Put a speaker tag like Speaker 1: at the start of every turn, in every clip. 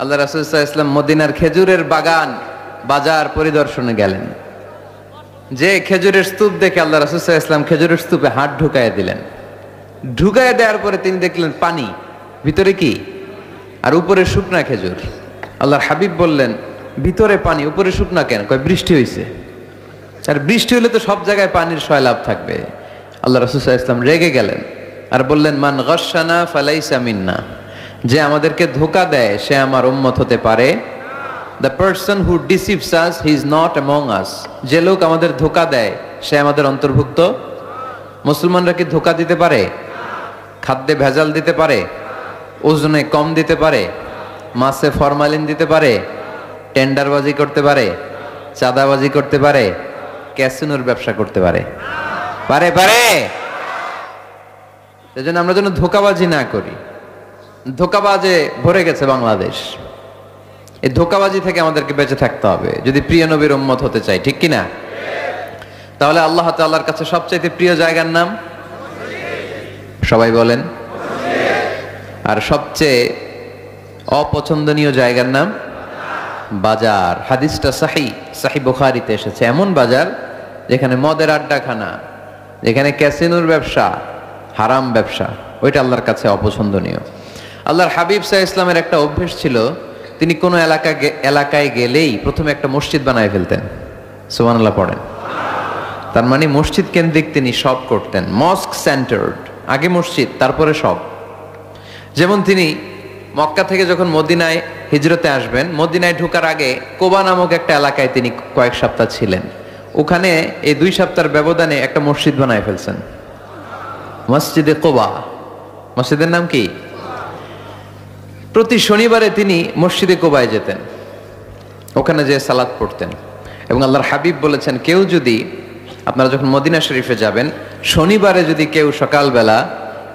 Speaker 1: আল্লাহ রাসূল সাল্লাল্লাহু আলাইহি ওয়াসাল্লাম মদিনার খেজুরের বাগান বাজার পরিদর্শনে গেলেন। যে খেজুরের স্তূপ দেখে আল্লাহ রাসূল সাল্লাল্লাহু আলাইহি ওয়াসাল্লাম খেজুরের স্তূপে হাত ঢুকায় দিলেন। ঢুকায় দেওয়ার পরে তিনি দেখলেন পানি, ভিতরে কি আর উপরে শুকনা খেজুর। আল্লাহর হাবিব বললেন, ভিতরে পানি উপরে শুকনা কেন? কয় বৃষ্টি হয়েছে। আর বৃষ্টি হলে তো সব জায়গায় পানির সয়লাভ থাকবে। আল্লাহ রাসূল সাল্লাল্লাহু আলাইহি ওয়াসাল্লাম রেগে গেলেন আর বললেন, মান গাশশানা ফালাইসা মিন্না, যে আমাদেরকে ধোঁকা দেয় সে আমার উম্মত হতে পারে। The person who deceives us he is not among আস, যে লোক আমাদের ধোঁকা দেয় সে আমাদের অন্তর্ভুক্ত। মুসলমানরা কি ধোঁকা দিতে পারে? খাদ্যে ভেজাল দিতে পারে? ওজনে কম দিতে পারে? মাছে ফরমালিন দিতে পারে? টেন্ডারবাজি করতে পারে? চাঁদাবাজি করতে পারে? ক্যাসিনোর ব্যবসা করতে পারে? পারে পারে। সেজন্য আমরা যেন ধোঁকাবাজি না করি। ধোঁকাবাজে ভরে গেছে বাংলাদেশ। এই ধোঁকাবাজি থেকে আমাদেরকে বেঁচে থাকতে হবে যদি প্রিয় নবীর উম্মত হতে চাই, ঠিক কিনা? তাহলে আল্লাহ তাআলার কাছে সবচাইতে প্রিয় জায়গার নাম সবাই বলেন। আর সবচেয়ে অপছন্দনীয় জায়গার নাম বাজার। হাদিসটা সহিহ বুখারীতে এসেছে। এমন বাজার যেখানে মদের আড্ডাখানা, যেখানে ক্যাসিনোর ব্যবসা, হারাম ব্যবসা, ওইটা আল্লাহর কাছে অপছন্দনীয়। আল্লাহর হাবিব সাল্লাল্লাহু আলাইহি ওয়াসাল্লামের একটা অভ্যেস ছিল, তিনি কোনো এলাকায় গেলেই প্রথমে একটা মসজিদ বানায় ফেলতেন। সুবহানাল্লাহ পড়েন। তার মানে মসজিদ কেন্দ্রিক তিনি সব করতেন, মস্ক সেন্টার্ড। আগে মসজিদ, তারপরে সব। যেমন তিনি মক্কা থেকে যখন মদিনায় হিজরতে আসবেন, মদিনায় ঢোকার আগে কোবা নামক একটা এলাকায় তিনি কয়েক সপ্তাহ ছিলেন। ওখানে এই 2 সপ্তাহের ব্যবধানে একটা মসজিদ বানায় ফেলছেন, মসজিদে কোবা। মসজিদের নাম কি? প্রতি শনিবারে তিনি মসজিদে কোবায় যেতেন, ওখানে যে সালাত পড়তেন। এবং আল্লাহর হাবিব বলেছেন, কেউ যদি, আপনারা যখন মদিনা শরীফে যাবেন, শনিবারে যদি কেউ সকালবেলা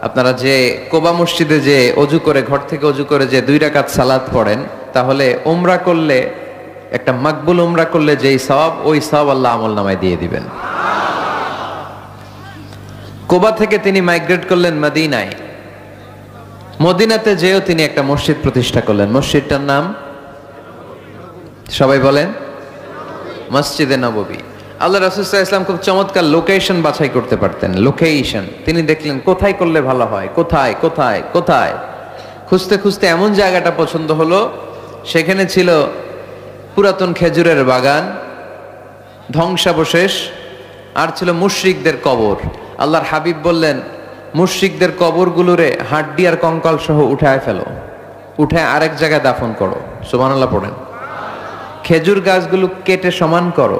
Speaker 1: আপনারা যে কোবা মসজিদে যে অজু করে, ঘর থেকে অজু করে যে 2 রাকাত সালাত পড়েন, তাহলে উমরা করলে, একটা মাকবুল উমরা করলে যেই সওয়াব, ওই সওয়াব আল্লাহ আমলনামায় দিয়ে দিবেন। কোবা থেকে তিনি মাইগ্রেট করলেন মদিনায়। মদিনাতে যেও তিনি একটা মসজিদ প্রতিষ্ঠা করলেন। মসজিদটার নাম সবাই বলেন, মসজিদে নববী। আল্লাহ রাসূল সাল্লাল্লাহু আলাইহি ওয়াসাল্লাম খুব চমৎকার লোকেশন বাছাই করতে পারতেন। লোকেশন তিনি দেখলেন কোথায় করলে ভালো হয়, কোথায় কোথায় কোথায়। খুঁজতে খুঁজতে এমন জায়গাটা পছন্দ হলো, সেখানে ছিল পুরাতন খেজুরের বাগান, ধ্বংসাবশেষ, আর ছিল মুশরিকদের কবর। আল্লাহর হাবিব বললেন, মুশরিকদের কবরগুলোরে হাড্ডি আর কঙ্কাল সহ উঠায় ফেলো, উঠায় আরেক জায়গায় দাফন করো। সুবহানাল্লাহ পড়েন। খেজুর গাছগুলো কেটে সমান করো,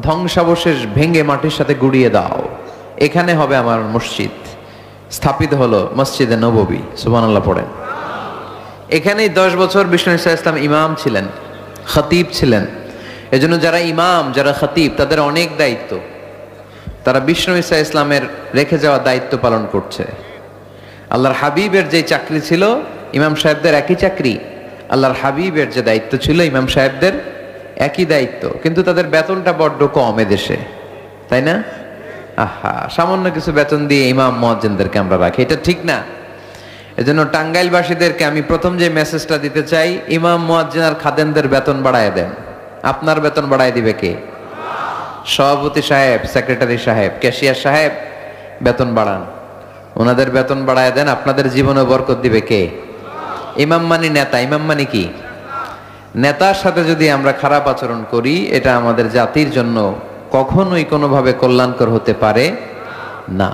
Speaker 1: ধ্বংসাবশেষ ভেঙে মাটির সাথে গুড়িয়ে দাও, এখানে হবে আমার মসজিদ। স্থাপিত হলো মসজিদে নববী। সুবহানাল্লাহ পড়েন। এখানেই 10 বছর বিষ্ণু ইসা ইসলাম ইমাম ছিলেন, খতিব ছিলেন। এজন্য যারা ইমাম, যারা খতিব, তাদের অনেক দায়িত্ব। তারা বিষ্ণু ইসা ইসলামের রেখে যাওয়া দায়িত্ব পালন করছে। আল্লাহর হাবিবের যে চাকরি ছিল, ইমাম সাহেবদের একই চাকরি। আল্লাহর হাবিবের যে দায়িত্ব ছিল, ইমাম সাহেবদের একই দায়িত্ব, কিন্তু তাদের বেতনটা বড্ড কম এদেশে, তাই না? আহা, সামান্য কিছু বেতন দিয়ে ইমাম মুয়াজ্জিনদেরকে আমরা রাখি, এটা ঠিক না। এজন্য টাঙ্গাইলবাসীদেরকে আমি প্রথম যে মেসেজটা দিতে চাই, ইমাম মুয়াজ্জিন আর খাদেমদের বেতন বাড়ায় দেন। আপনার বেতন বাড়ায় দিবে কে? সভাপতি সাহেব, সেক্রেটারি সাহেব, ক্যাশিয়ার সাহেব, বেতন বাড়ান, ওনাদের বেতন বাড়ায় দেন। আপনাদের জীবনে বরকত দিবে কে? ইমাম মানি নেতা। ইমাম মানি কি? নেতার সাথে যদি আমরা খারাপ আচরণ করি, এটা আমাদের জাতির জন্য কখনোই কোনোভাবে কল্যাণকর হতে পারে না।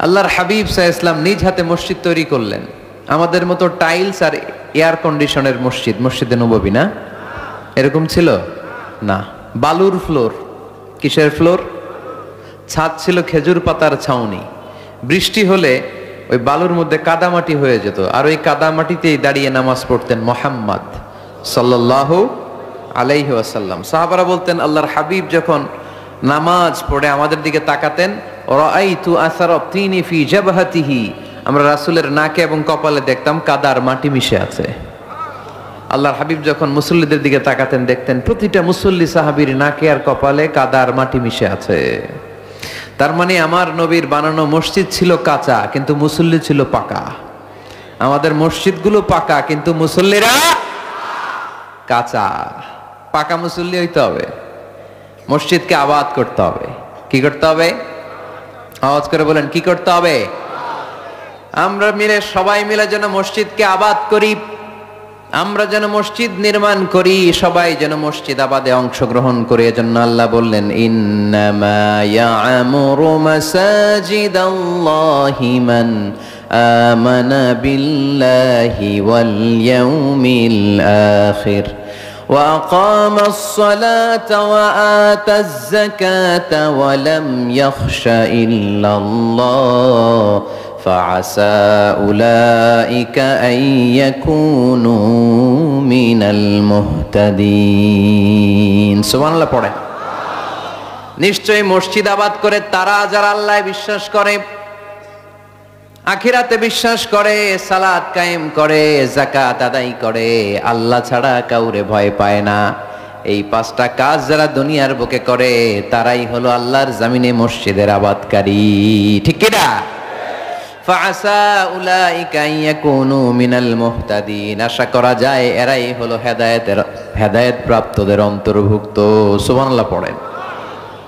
Speaker 1: আল্লাহর হাবিব সাল্লাল্লাহু আলাইহি ওয়াসাল্লাম নিজ হাতে মসজিদ তৈরি করলেন। আমাদের মতো টাইলস আর এয়ার কন্ডিশনের মসজিদ, মসজিদে নববী না, এরকম ছিল না। বালুর ফ্লোর। কিসের ফ্লোর? ছাদ ছিল খেজুর পাতার ছাউনি। বৃষ্টি হলে ওই বালুর মধ্যে কাদামাটি হয়ে যেত, আর ওই কাদামাটিতেই দাঁড়িয়ে নামাজ পড়তেন মুহাম্মদ সাল্লাল্লাহু আলাইহি ওয়াসাল্লাম। সাহাবারা বলতেন, আল্লাহর হাবিব যখন নামাজ পড়ে আমাদের দিকে তাকাতেন, রাআইতু আসারা তিনি ফি জাবহাতিহি, আমরা রাসূলের নাকে এবং কপালে দেখতাম কাদার মাটি মিশে আছে। আল্লাহর হাবিব যখন মুসল্লিদের দিকে তাকাতেন, দেখতেন প্রতিটা মুসল্লি সাহাবীর নাকে আর কপালে কাদার মাটি মিশে আছে। তার মানে আমার নবীর বানানো মসজিদ ছিল কাঁচা, কিন্তু মুসল্লি ছিল পাকা। আমাদের মসজিদগুলো পাকা, কিন্তু মুসল্লিরা কাঁচা। পাকা মুসল্লি হইতে হবে, মসজিদকে আবাদ করতে হবে। কি করতে হবে? আওয়াজ করে বলেন, কি করতে হবে? আমরা মিলে, সবাই মিলে যেন মসজিদকে আবাদ করি, আমরা যেন মসজিদ নির্মাণ করি, সবাই যেন মসজিদ আবাদে অংশগ্রহণ করে। এজন্য আল্লাহ বললেন, ইন্নামা ইয়া'মুরু মাসাজিদাল্লাহি মান আমানা বিল্লাহি ওয়াল ইয়াউমিল আখির ওয়া আকামাস সালাতা ওয়া আতাজ যাকাতা ওয়া লাম ইয়াখশা ইল্লাল্লাহ فعسى أولئك أن يكونوا من المهتدين সুবহান আল্লাহ পড়ে। নিশ্চয়ই মসজিদ আবাদ করে তারা যারা আল্লাহ বিশ্বাস করে, আখিরাতে বিশ্বাস করে, সালাত কায়েম করে, যাকাত আদায় করে, আল্লাহ ছাড়া কাউরে ভয় পায় না, এই পাঁচটা কাজ যারা দুনিয়ার বুকে করে তারাই হলো আল্লাহর জমিনে মসজিদের আবাদকারী। ঠিক কি না? ফাআসা উলাইকা ইয়াকুনু মিনাল মুহতাদিন, আশা করা যায় এরাই হলো হেদায়েত প্রাপ্তদের অন্তর্ভুক্ত। সুবহানাল্লাহ পড়েন।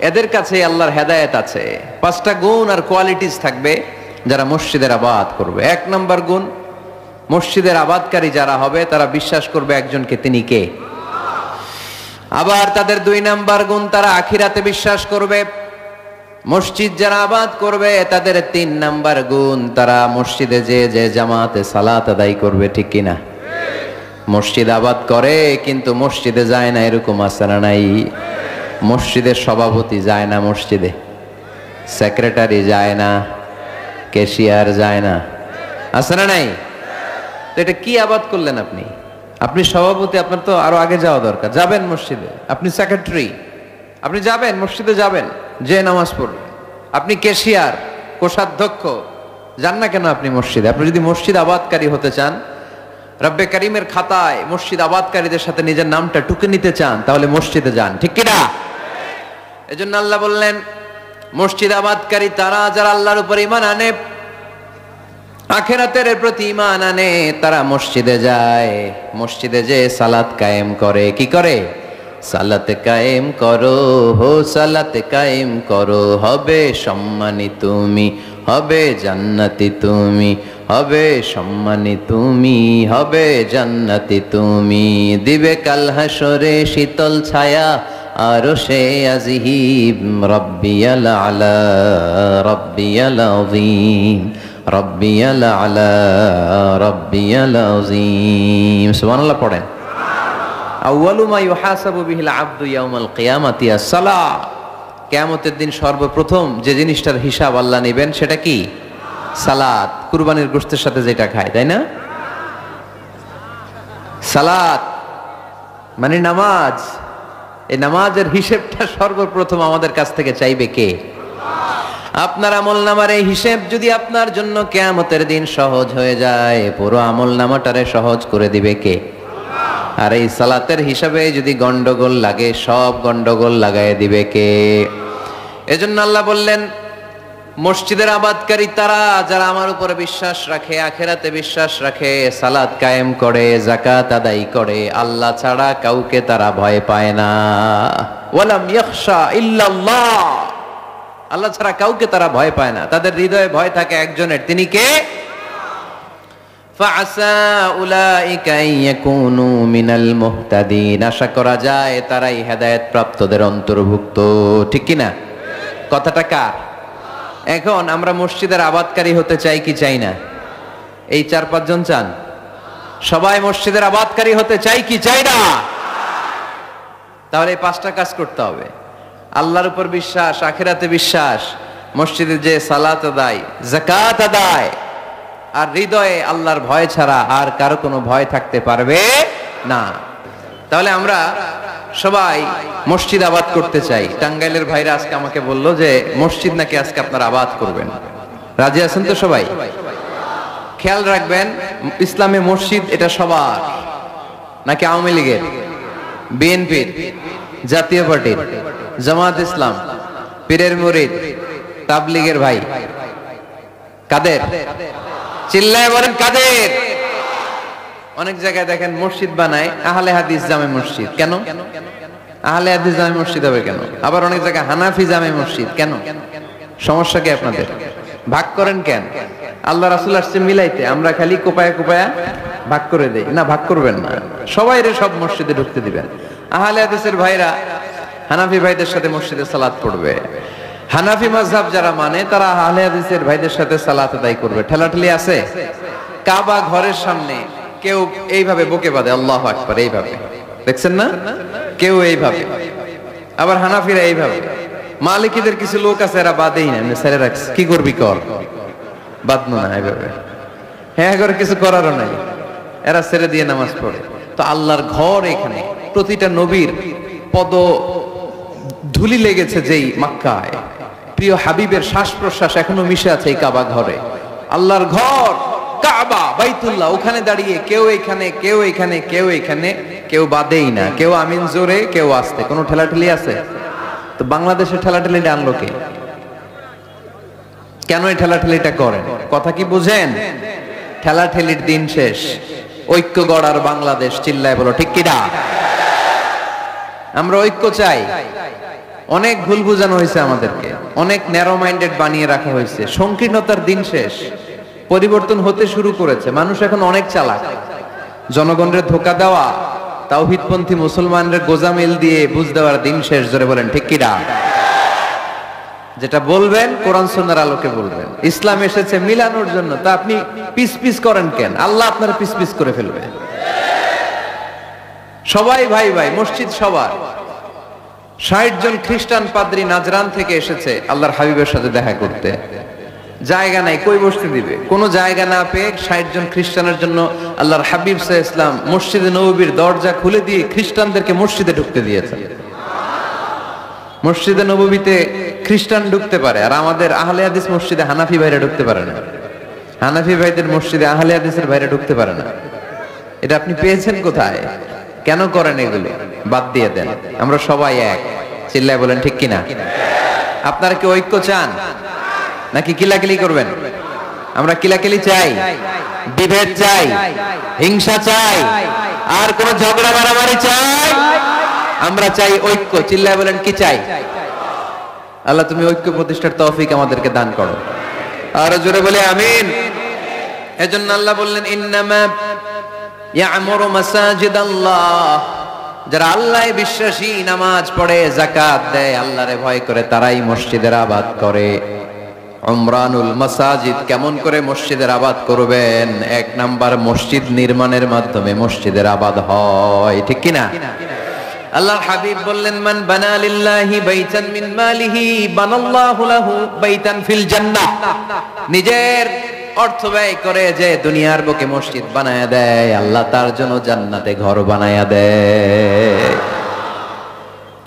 Speaker 1: এদের কাছে আল্লাহর হেদায়েত আছে। পাঁচটা গুণ আর কোয়ালিটিস থাকবে যারা মসজিদের আবাদ করবে। এক নম্বর গুণ, মসজিদের আবাদকারী যারা হবে তারা বিশ্বাস করবে একজনকে, তিনি কে। আবার তাদের দুই নাম্বার গুণ, তারা আখিরাতে বিশ্বাস করবে। মসজিদ যারা আবাদ করবে তাদের তিন নাম্বার গুণ, তারা মসজিদে যে জামাতে সালাত আদায় করবে। ঠিক কিনা? মসজিদ আবাদ করে কিন্তু মসজিদে যায় না, এরকম আছে না নাই? মসজিদের সভাপতি যায় না মসজিদে, সেক্রেটারি যায় না, ক্যাশিয়ার যায় না, আছে না নাই? তো এটা কি আবাদ করলেন আপনি? আপনি সভাপতি, আপনার তো আরো আগে যাওয়া দরকার। যাবেন মসজিদে। আপনি সেক্রেটারি, আপনি যাবেন মসজিদে, যাবেন যে নামাজ পড়বেন। আপনি ক্যাশিয়ার, কোষাধ্যক্ষ, যান না কেন আপনি মসজিদে? আপনি যদি মসজিদ আবাদকারী হতে চান, রব্বে কারিমের খাতায় মসজিদ আবাদকারীদের সাথে নিজের নামটা টুকে নিতে চান, তাহলে মসজিদে যান। ঠিক কিনা? এজন্য আল্লাহ বললেন, মসজিদ আবাদকারী তারা যারা আল্লাহর উপর ঈমান আনে, আখিরাতের প্রতি ঈমান আনে, তারা মসজিদে যায়, মসজিদে যে সালাত কায়েম করে। কি করে? সালাত কায়েম করো, হো সালাত কায়েম করো, হবে সম্মানী তুমি, হবে জান্নাতি তুমি, হবে সম্মানী তুমি, হবে জান্নাতি তুমি, দিবে কাল হাসরে শীতল ছায়া আরশে আজিম, রব্বিয়াল আলা রব্বিয়াল আযীম, রব্বিয়াল আলা রব্বিয়াল আযীম। সুবহানাল্লাহ পড়েন। আউয়ালু মা ইউহাসাবু বিহিল আবদু ইয়াউমাল কিয়ামাতি আস-সালাহ। কিয়ামতের দিন সর্বপ্রথম যে জিনিসটার হিসাব আল্লাহ নেবেন সেটা কি? সালাত। কুরবানির গোশতের সাথে যেটা খায়, তাই না? সালাত মানে নামাজ। এই নামাজের হিসেবটা সর্বপ্রথম আমাদের কাছ থেকে চাইবে কে? আপনার আমলনামার এই হিসেব যদি আপনার জন্য কিয়ামতের দিন সহজ হয়ে যায়, পুরো আমলনামাটারে সহজ করে দিবে কে? আর এই সালাতের হিসাবে যদি গন্ডগোল লাগে, সব গন্ডগোল লাগায় দিবে কে? এজন্য আল্লাহ বললেন, মসজিদের আবাদকারী তারা যারা আমার উপরে বিশ্বাস রাখে, আখিরাতে বিশ্বাস রাখে, সালাত কায়েম করে, যাকাত আদায় করে, আল্লাহ ছাড়া কাউকে তারা ভয় পায় না। ওয়ালাম ইয়াখশা ইল্লাল্লাহ, আল্লাহ ছাড়া কাউকে তারা ভয় পায় না। তাদের হৃদয়ে ভয় থাকে একজনের, তিনি কে? ফাআসা উলাইকা ইয়াকুনু মিনাল মুহতাদিন, আশা করা যায় তারাই হেদায়েত প্রাপ্তদের অন্তর্ভুক্ত। ঠিক কি না? কথাটা কার? এখন আমরা মসজিদের আবাদকারী হতে চাই কি চাই না? এই 4-5 জন চান? সবাই মসজিদের আবাদকারী হতে চাই কি চাই না? তাহলে এই 5টা কাজ করতে হবে। আল্লাহর উপর বিশ্বাস, আখিরাতে বিশ্বাস, মসজিদে যে সালাত আদায়, যাকাত আদায়, আর হৃদয়ে আল্লাহর ভয় ছাড়া আর কারো কোনো ভয় থাকতে পারবে না। তাহলে আমরা সবাই মসজিদ আবাদ করতে চাই। টাঙ্গাইলের ভাইরা আজকে আমাকে বললো যে মসজিদ নাকি আজকে আপনারা আবাদ করবেন। রাজি আছেন তো সবাই? খেয়াল রাখবেন, ইসলামে মসজিদ এটা সবার নাকি আওয়ামী লীগের, বিএনপির, জাতীয় পার্টির, জামাত ইসলাম, পীরের মুরিদ, তাবলীগের ভাই? কাদের? চিল্লায় বলেন কাদের? অনেক জায়গায় দেখেন মসজিদ বানায় আহলে হাদিস জামে মসজিদ। কেন আহলে হাদিস জামে মসজিদ হবে কেন? আবার অনেক জায়গায় হানাফি জামে মসজিদ। কেন? সমস্যা কি আপনাদের? ভাগ করেন কেন? আল্লাহ রাসূল আসছে মিলাইতে, আমরা খালি কোপায়া কোপায়া ভাগ করে দেই না। ভাগ করবেন না, সবাইরে সব মসজিদে ঢুকতে দিবেন। আহলে হাদিসের ভাইরা হানাফি ভাইদের সাথে মসজিদে সালাত পড়বে, হানাফি মাযহাব যারা মানে তারা আহলে হাদিসের ভাইদের সাথে সালাত আদায় করবে। ঠেলাঠেলি আছে? কাবা ঘরের সামনে কেউ এইভাবে বুকে বাঁধে আল্লাহু আকবার, এইভাবে দেখছেন না? কেউ এইভাবে, আবার হানাফিরা এইভাবে। মালিকীদের কিছু লোক আছে এরা বাঁধেই না, ছেড়ে রাখছে। কি করবি কর, বাঁধনো না এইভাবে। হ্যাঁ করে কিছু করারও নাই, এরা ছেড়ে দিয়ে নামাজ পড়ে। তো আল্লাহর ঘর এখানে, প্রতিটা নবীর পদ ধুলি লেগেছে যেই মক্কায়, প্রিয় হাবিবের শ্বাস প্রশ্বাস এখনো মিশে আছে এই কাবা ঘরে। আল্লাহর ঘর কাবা বাইতুল্লাহ, ওখানে দাঁড়িয়ে কেউ এখানে কেউ এখানে কেউ এখানে, কেউ বাদেই না, কেউ আমিন জোরে কেউ আস্তে। কোনো ঠেলাঠেলি আছে? তো বাংলাদেশে ঠেলাঠেলিটা আনলো কে? কেন এই ঠেলাঠেলিটা করেন? কথা কি বুঝেন? ঠেলাঠেলির দিন শেষ, ঐক্য গড়ার বাংলাদেশ। চিল্লায় বলো ঠিক কিনা? আমরা ঐক্য চাই। অনেক ভুল বুঝানো হয়েছে আমাদেরকে, অনেক ন্যারো মাইন্ডেড বানিয়ে রাখা হয়েছে। সংকীর্ণতার দিন শেষ, পরিবর্তন হতে শুরু করেছে। মানুষ এখন অনেক চালাক। জনগণের ধোঁকা দেওয়া, তাওহীদপন্থী মুসলমানদের গোজামিল দিয়ে বুঝ দেওয়ার দিন শেষ। জোরে বলেন ঠিক কিনা? যেটা বলবেন কোরআন সুন্নাহর আলোকে বলবেন। ইসলাম এসেছে মিলানোর জন্য, তা আপনি পিস পিস করেন কেন? আল্লাহ আপনার পিস পিস করে ফেলবে। সবাই ভাই ভাই, মসজিদ সবার। ৬০ জন খ্রিস্টান পাদ্রী নাজরান থেকে এসেছে আল্লাহর হাবিবের সাথে দেখা করতে। জায়গা নাই, কই বসতে দিবে? কোনো জায়গা না পেয়ে ৬০ জন খ্রিস্টানের জন্য আল্লাহর হাবিব সাল্লাল্লাহু আলাইহি ওয়াসাল্লাম মসজিদে নববীর দরজা খুলে দিয়ে খ্রিস্টানদেরকে মসজিদে ঢুকতে দিয়েছেন। মসজিদে নববীতে খ্রিস্টান ঢুকতে পারে, আর আমাদের আহলে হাদিস মসজিদে হানাফি ভাইরা ঢুকতে পারে না। হানাফি ভাইদের মসজিদে আহলে হাদিসের ভাইরা ঢুকতে পারে না। এটা আপনি পেয়েছেন কোথায়? কেন করেন এগুলো? বাদ দিয়ে দেন, আমরা সবাই এক। চিল্লায় বলেন ঠিক কিনা? আপনারা কি ঐক্য চান নাকি কিলাকিলি করবেন? আমরা কিলাকিলি চাই, বিভেদ চাই, হিংসা চাই, আর কোন ঝগড়া মারামারি চাই? আমরা চাই ঐক্য। চিল্লায় বলেন কি চাই? আল্লাহ তুমি ঐক্য প্রতিষ্ঠার তৌফিক আমাদেরকে দান করো। আর জোরে বলে আমিন। এজন্য আল্লাহ বললেন ইন্নামা ইয়ামুরু মাসাজিদাল্লাহ, যারা আল্লাহয় বিশ্বাসী, নামাজ পড়ে, যাকাত দেয়, আল্লাহরে ভয় করে, তারাই মসজিদের আবাদ করে। উমরানুল মাসাজিদ, কেমন করে মসজিদের আবাদ করবেন? ১ নাম্বার, মসজিদ নির্মাণের মাধ্যমে মসজিদের আবাদ হয়। ঠিক কিনা? আল্লাহর হাবিব বললেন মান বানা লিল্লাহি বাইতান মিন মালিহি বানাল্লাহু লাহু বাইতান ফিল জান্নাহ। নিজের অর্থ ব্যয় করে যে দুনিয়ার বুকে মসজিদ বানায়া দেয়, আল্লাহ তার জন্য জান্নাতে ঘর বানায়া দেয়।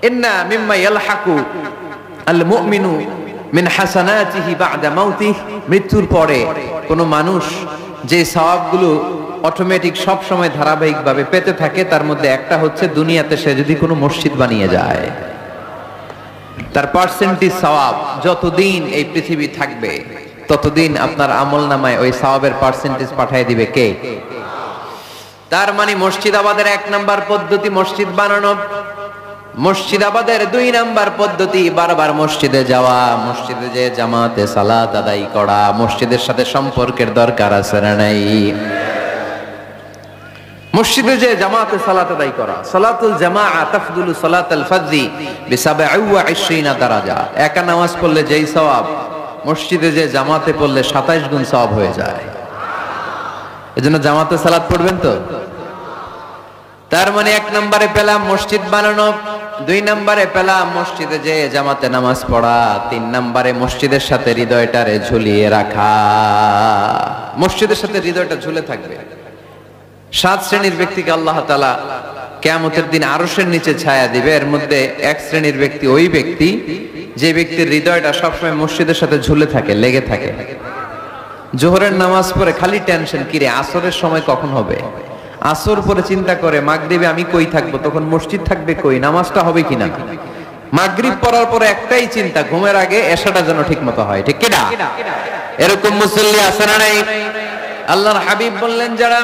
Speaker 1: ইন্না মিম্মা ইয়ালহাকু আল মুমিনু মিন হাসানাতিহি বা'দা মাউতিহি, মৃত্যুর পরে কোন মানুষ যে সওয়াবগুলো অটোমেটিক সব সময় ধারাবাহিকভাবে পেতে থাকে, তার মধ্যে একটা হচ্ছে দুনিয়াতে সে যদি কোনো মসজিদ বানিয়ে যায়, তার পার্সেন্টেজ সওয়াব যতদিন এই পৃথিবী থাকবে ততদিন আপনার আমলনামায় ওই সওয়াবের পার্সেন্টেজ পাঠিয়ে দিবে কে? তার মানে মসজিদ আবাদের ১ নাম্বার পদ্ধতি মসজিদ বানানো। মসজিদ আবাদের ২ নাম্বার পদ্ধতি বারবার মসজিদে যাওয়া, মসজিদে যে জামাতে সালাত আদায় করা। মসজিদের সাথে সম্পর্কের দরকার আছে না নাই? মসজিদে যে জামাতে সালাত আদায় করা। সালাতুল জামাআ তাফদুলু সালাতাল ফাজরি বি২৭ দারাজা। একা নামাজ পড়লে যেই সওয়াব, মসজিদে যে জামাতে পড়লে ২৭ গুণ সওয়াব হয়ে যায়। এজন্য জামাতে সালাত পড়বেন তো। তার মানে ১ নম্বরে পেলাম মসজিদ বানানো, ২ নম্বরে পেলাম মসজিদে যে জামাতে নামাজ পড়া, ৩ নম্বরে মসজিদের সাথে হৃদয়টারে ঝুলিয়ে রাখা। মসজিদের সাথে হৃদয়টা ঝুলে থাকবে। ৭ শ্রেণীর ব্যক্তিকে আল্লাহ তাআলা কিয়ামতের দিন আরশের নিচে ছায়া দিবে। এর মধ্যে ১ শ্রেণীর ব্যক্তি ওই ব্যক্তি যে ব্যক্তির হৃদয়টা সবসময় মসজিদের সাথে ঝুলে থাকে, লেগে থাকে। জোহরের নামাজ পড়ে খালি টেনশন, কিরে আসরের সময় কখন হবে। আসর পরে চিন্তা করে মাগরিবে আমি কই থাকবো, তখন মসজিদ থাকবে কই, নামাজটা হবে কিনা। মাগরিব পড়ার পরে একটাই চিন্তা, ঘুমের আগে এশাটা যেন ঠিক মতো হয়। ঠিক কিনা? এরকম মুসল্লি আছে না নাই? আল্লাহর হাবিব বললেন যারা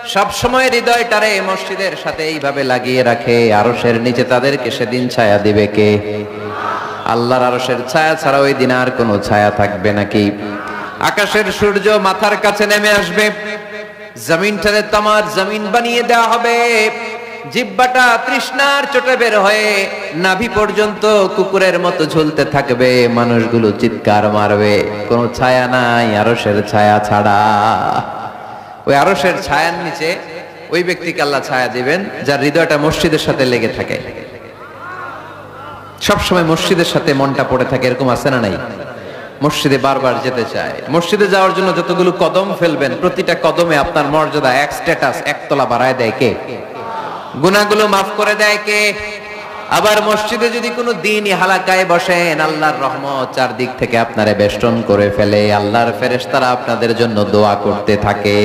Speaker 1: সব সময় হৃদয়টারে মসজিদের সাথে এইভাবে লাগিয়ে রাখে, আরশের নিচে তাদেরকে সেদিন ছায়া দিবে কে? আল্লাহর আরশের ছায়া ছাড়া ওই দিন আর কোনো ছায়া থাকবে নাকি? আকাশের সূর্য মাথার কাছে নেমে আসবে, জমিনটারে তামার জমিন বানিয়ে দেওয়া হবে, জিহ্বাটা তৃষ্ণার চোটে বের হয়ে নাভি পর্যন্ত কুকুরের মতো ঝুলতে থাকবে, মানুষগুলো চিৎকার মারবে, কোনো ছায়া নাই আরশের ছায়া ছাড়া। ওই আরশের ছায়ার নিচে ওই ব্যক্তিকে আল্লাহ ছায়া দিবেন যার হৃদয়টা মসজিদের সাথে লেগে থাকে, সবসময় মসজিদের সাথে মনটা পড়ে থাকে। এরকম আছে না নাই? মসজিদে বারবার যেতে চায়। মসজিদে যাওয়ার জন্য যতগুলো কদম ফেলবেন, প্রতিটা কদমে আপনার মর্যাদা এক স্ট্যাটাস একতলা বাড়ায় দেয় কে? গুনাহগুলো মাফ করে দেয় কে? আবার মসজিদে যদি কোনো দিনই হালাকায় বসেন, আল্লাহর রহমত চারদিক থেকে আপনারে বেষ্টন করে ফেলে, আল্লাহর ফেরেশতারা আপনাদের জন্য দোয়া করতে থাকে।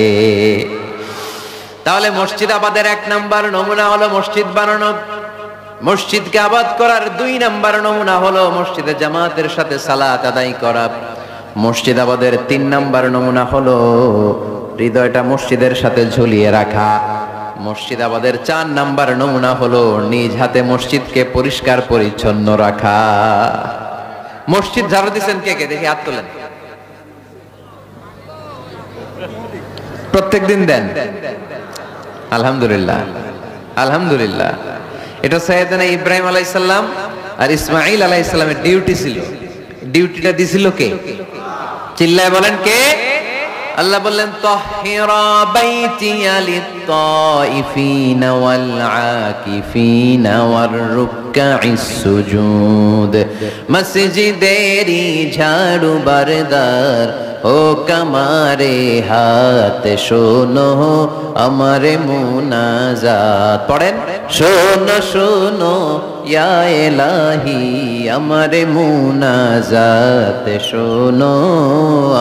Speaker 1: তাহলে মসজিদ আবাদের 1 নাম্বার নমুনা হলো মসজিদ বানানো। মসজিদকে আবাদ করার 2 নাম্বার নমুনা হলো মসজিদে জামাতের সাথে সালাত আদায় করা। মসজিদ আবাদের 3 নাম্বার নমুনা হলো হৃদয়টা মসজিদের সাথে ঝুলিয়ে রাখা। মসজিদ আবাদের 4 নাম্বার নমুনা হলো নিজ হাতে মসজিদকে পরিষ্কার পরিচ্ছন্ন রাখা। মসজিদ ঝাড়ু দিচ্ছেন কে কে? দেখি হাত তোলেন। প্রত্যেকদিন দেন? আলহামদুলিল্লাহ, আলহামদুলিল্লাহ। এটা সাইয়েদনা ইব্রাহিম আলাইহিস সালাম আর ইসমাঈল আলাইহিস সালামের ডিউটি ছিল। ডিউটিটা দিছিল কে? চিল্লায় বলেন কে? আল্লাহ বললেন তাহহিরা বাইতিয়া লিত-তাইফিনা ওয়াল আকিফিনা ওয়ার রুকআইস সুজুদ। মসজিদেরি ঝাড়ু বারদার ও কামারে হাত, শোনো আমারে মুনাজাত। পড়েন, শোনো শোনো ইয়া ইলাহি আমারে মুনাজাত, শোনো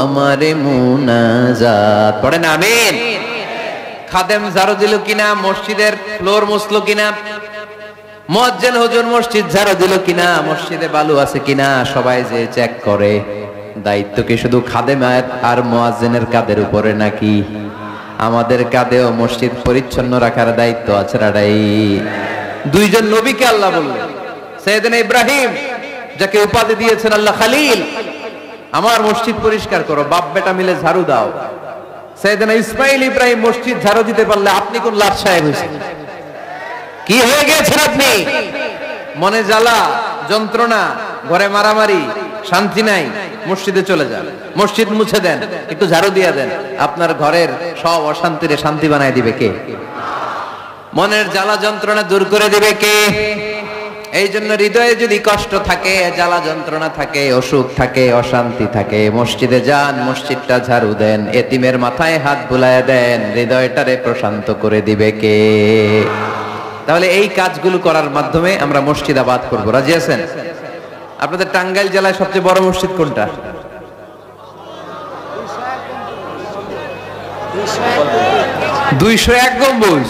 Speaker 1: আমারে মুনাজাত। পড়েন আমিন। খাদেম ঝাড়ু দিল কিনা? মসজিদের ফ্লোর মুছলো কিনা? মুয়াজ্জিন হুজুর মসজিদ ঝাড়ু দিল কিনা? মসজিদে বালু আছে কিনা? সবাই যে চেক করে। দায়িত্ব কি শুধু খাদেম আর মুয়াজ্জিনের কাঁধের উপরে নাকি আমাদের কাঁধেও মসজিদ পরিচ্ছন্ন রাখার দায়িত্ব আছে? রাডাই 2 জন নবীকে আল্লাহ বললেন, সাইয়েদনা ইব্রাহিম যাকে উপাধি দিয়েছেন আল্লাহ খলিল, আমার মসজিদ পরিষ্কার করো, বাপ বেটা মিলে ঝাড়ু দাও। সাইয়েদনা ইসমাঈল ইব্রাহিম মসজিদ ঝাড়ু দিতে পারলে আপনি কোন লাট সাহেব হয়েছেন? কি হয়ে গেছেন আপনি? মনে জ্বালা, যন্ত্রণা, ঘরে মারামারি, শান্তি নাই, মসজিদে চলে যান, মসজিদ মুছে দেন, একটু ঝাড়ু দিয়ে দেন, আপনার ঘরের সব অশান্তিরে শান্তি বানায় দিবে কে? মনের জ্বালা যন্ত্রণা দূর করে দিবে কে? এই জন্য হৃদয়ে যদি কষ্ট থাকে, জ্বালা যন্ত্রণা থাকে, অসুখ থাকে, অশান্তি থাকে, মসজিদে যান, মসজিদটা ঝাড়ু দেন, এতিমের মাথায় হাত বুলায় দেন, হৃদয়টারে প্রশান্ত করে দিবে কে? তাহলে এই কাজগুলো করার মাধ্যমে আমরা মসজিদ আবাদ করব। রাজি আছেন? আপনাদের টাঙ্গাইল জেলায় সবচেয়ে বড় মসজিদ কোনটা? 201 গম্বুজ।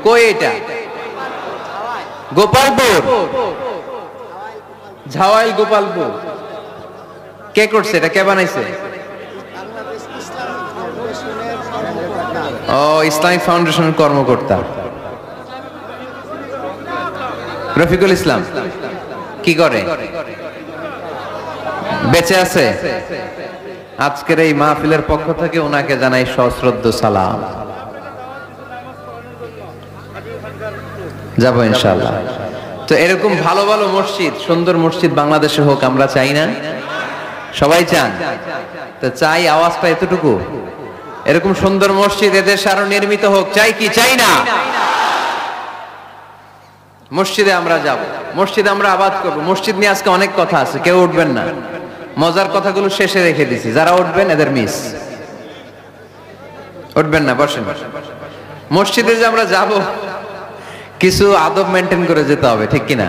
Speaker 1: কই এটা? গোপালপুর। ঝাওয়াইল গোপালপুর। কে করছে এটা? কে বানাইছে? ও, ইসলামিক ফাউন্ডেশনের কর্মকর্তা রফিকুল ইসলাম। কি করে? বেঁচে আছে? আজকের এই মাহফিলের পক্ষ থেকে ওনাকে জানাই সশ্রদ্ধ সালাম। যাব ইনশাআল্লাহ। তো এরকম ভালো ভালো মসজিদ, সুন্দর মসজিদ বাংলাদেশে হোক, আমরা চাই না? সবাই চান? তো চাই, আওয়াজটা এতটুকু। এরকম সুন্দর মসজিদ এদেশে আরো নির্মিত হোক, চাই কি চাই না? মসজিদে আমরা যাব, মসজিদে আমরা আবাদ করব। মসজিদ নিয়ে আজকে অনেক কথা আছে, কেউ উঠবেন না, মজার কথাগুলো শেষে রেখে দিছি। যারা উঠবেন এদের মিস। উঠবেন না, বসেন। মসজিদে যে আমরা যাব, কিছু আদব মেনটেন করে যেতে হবে, ঠিক কিনা?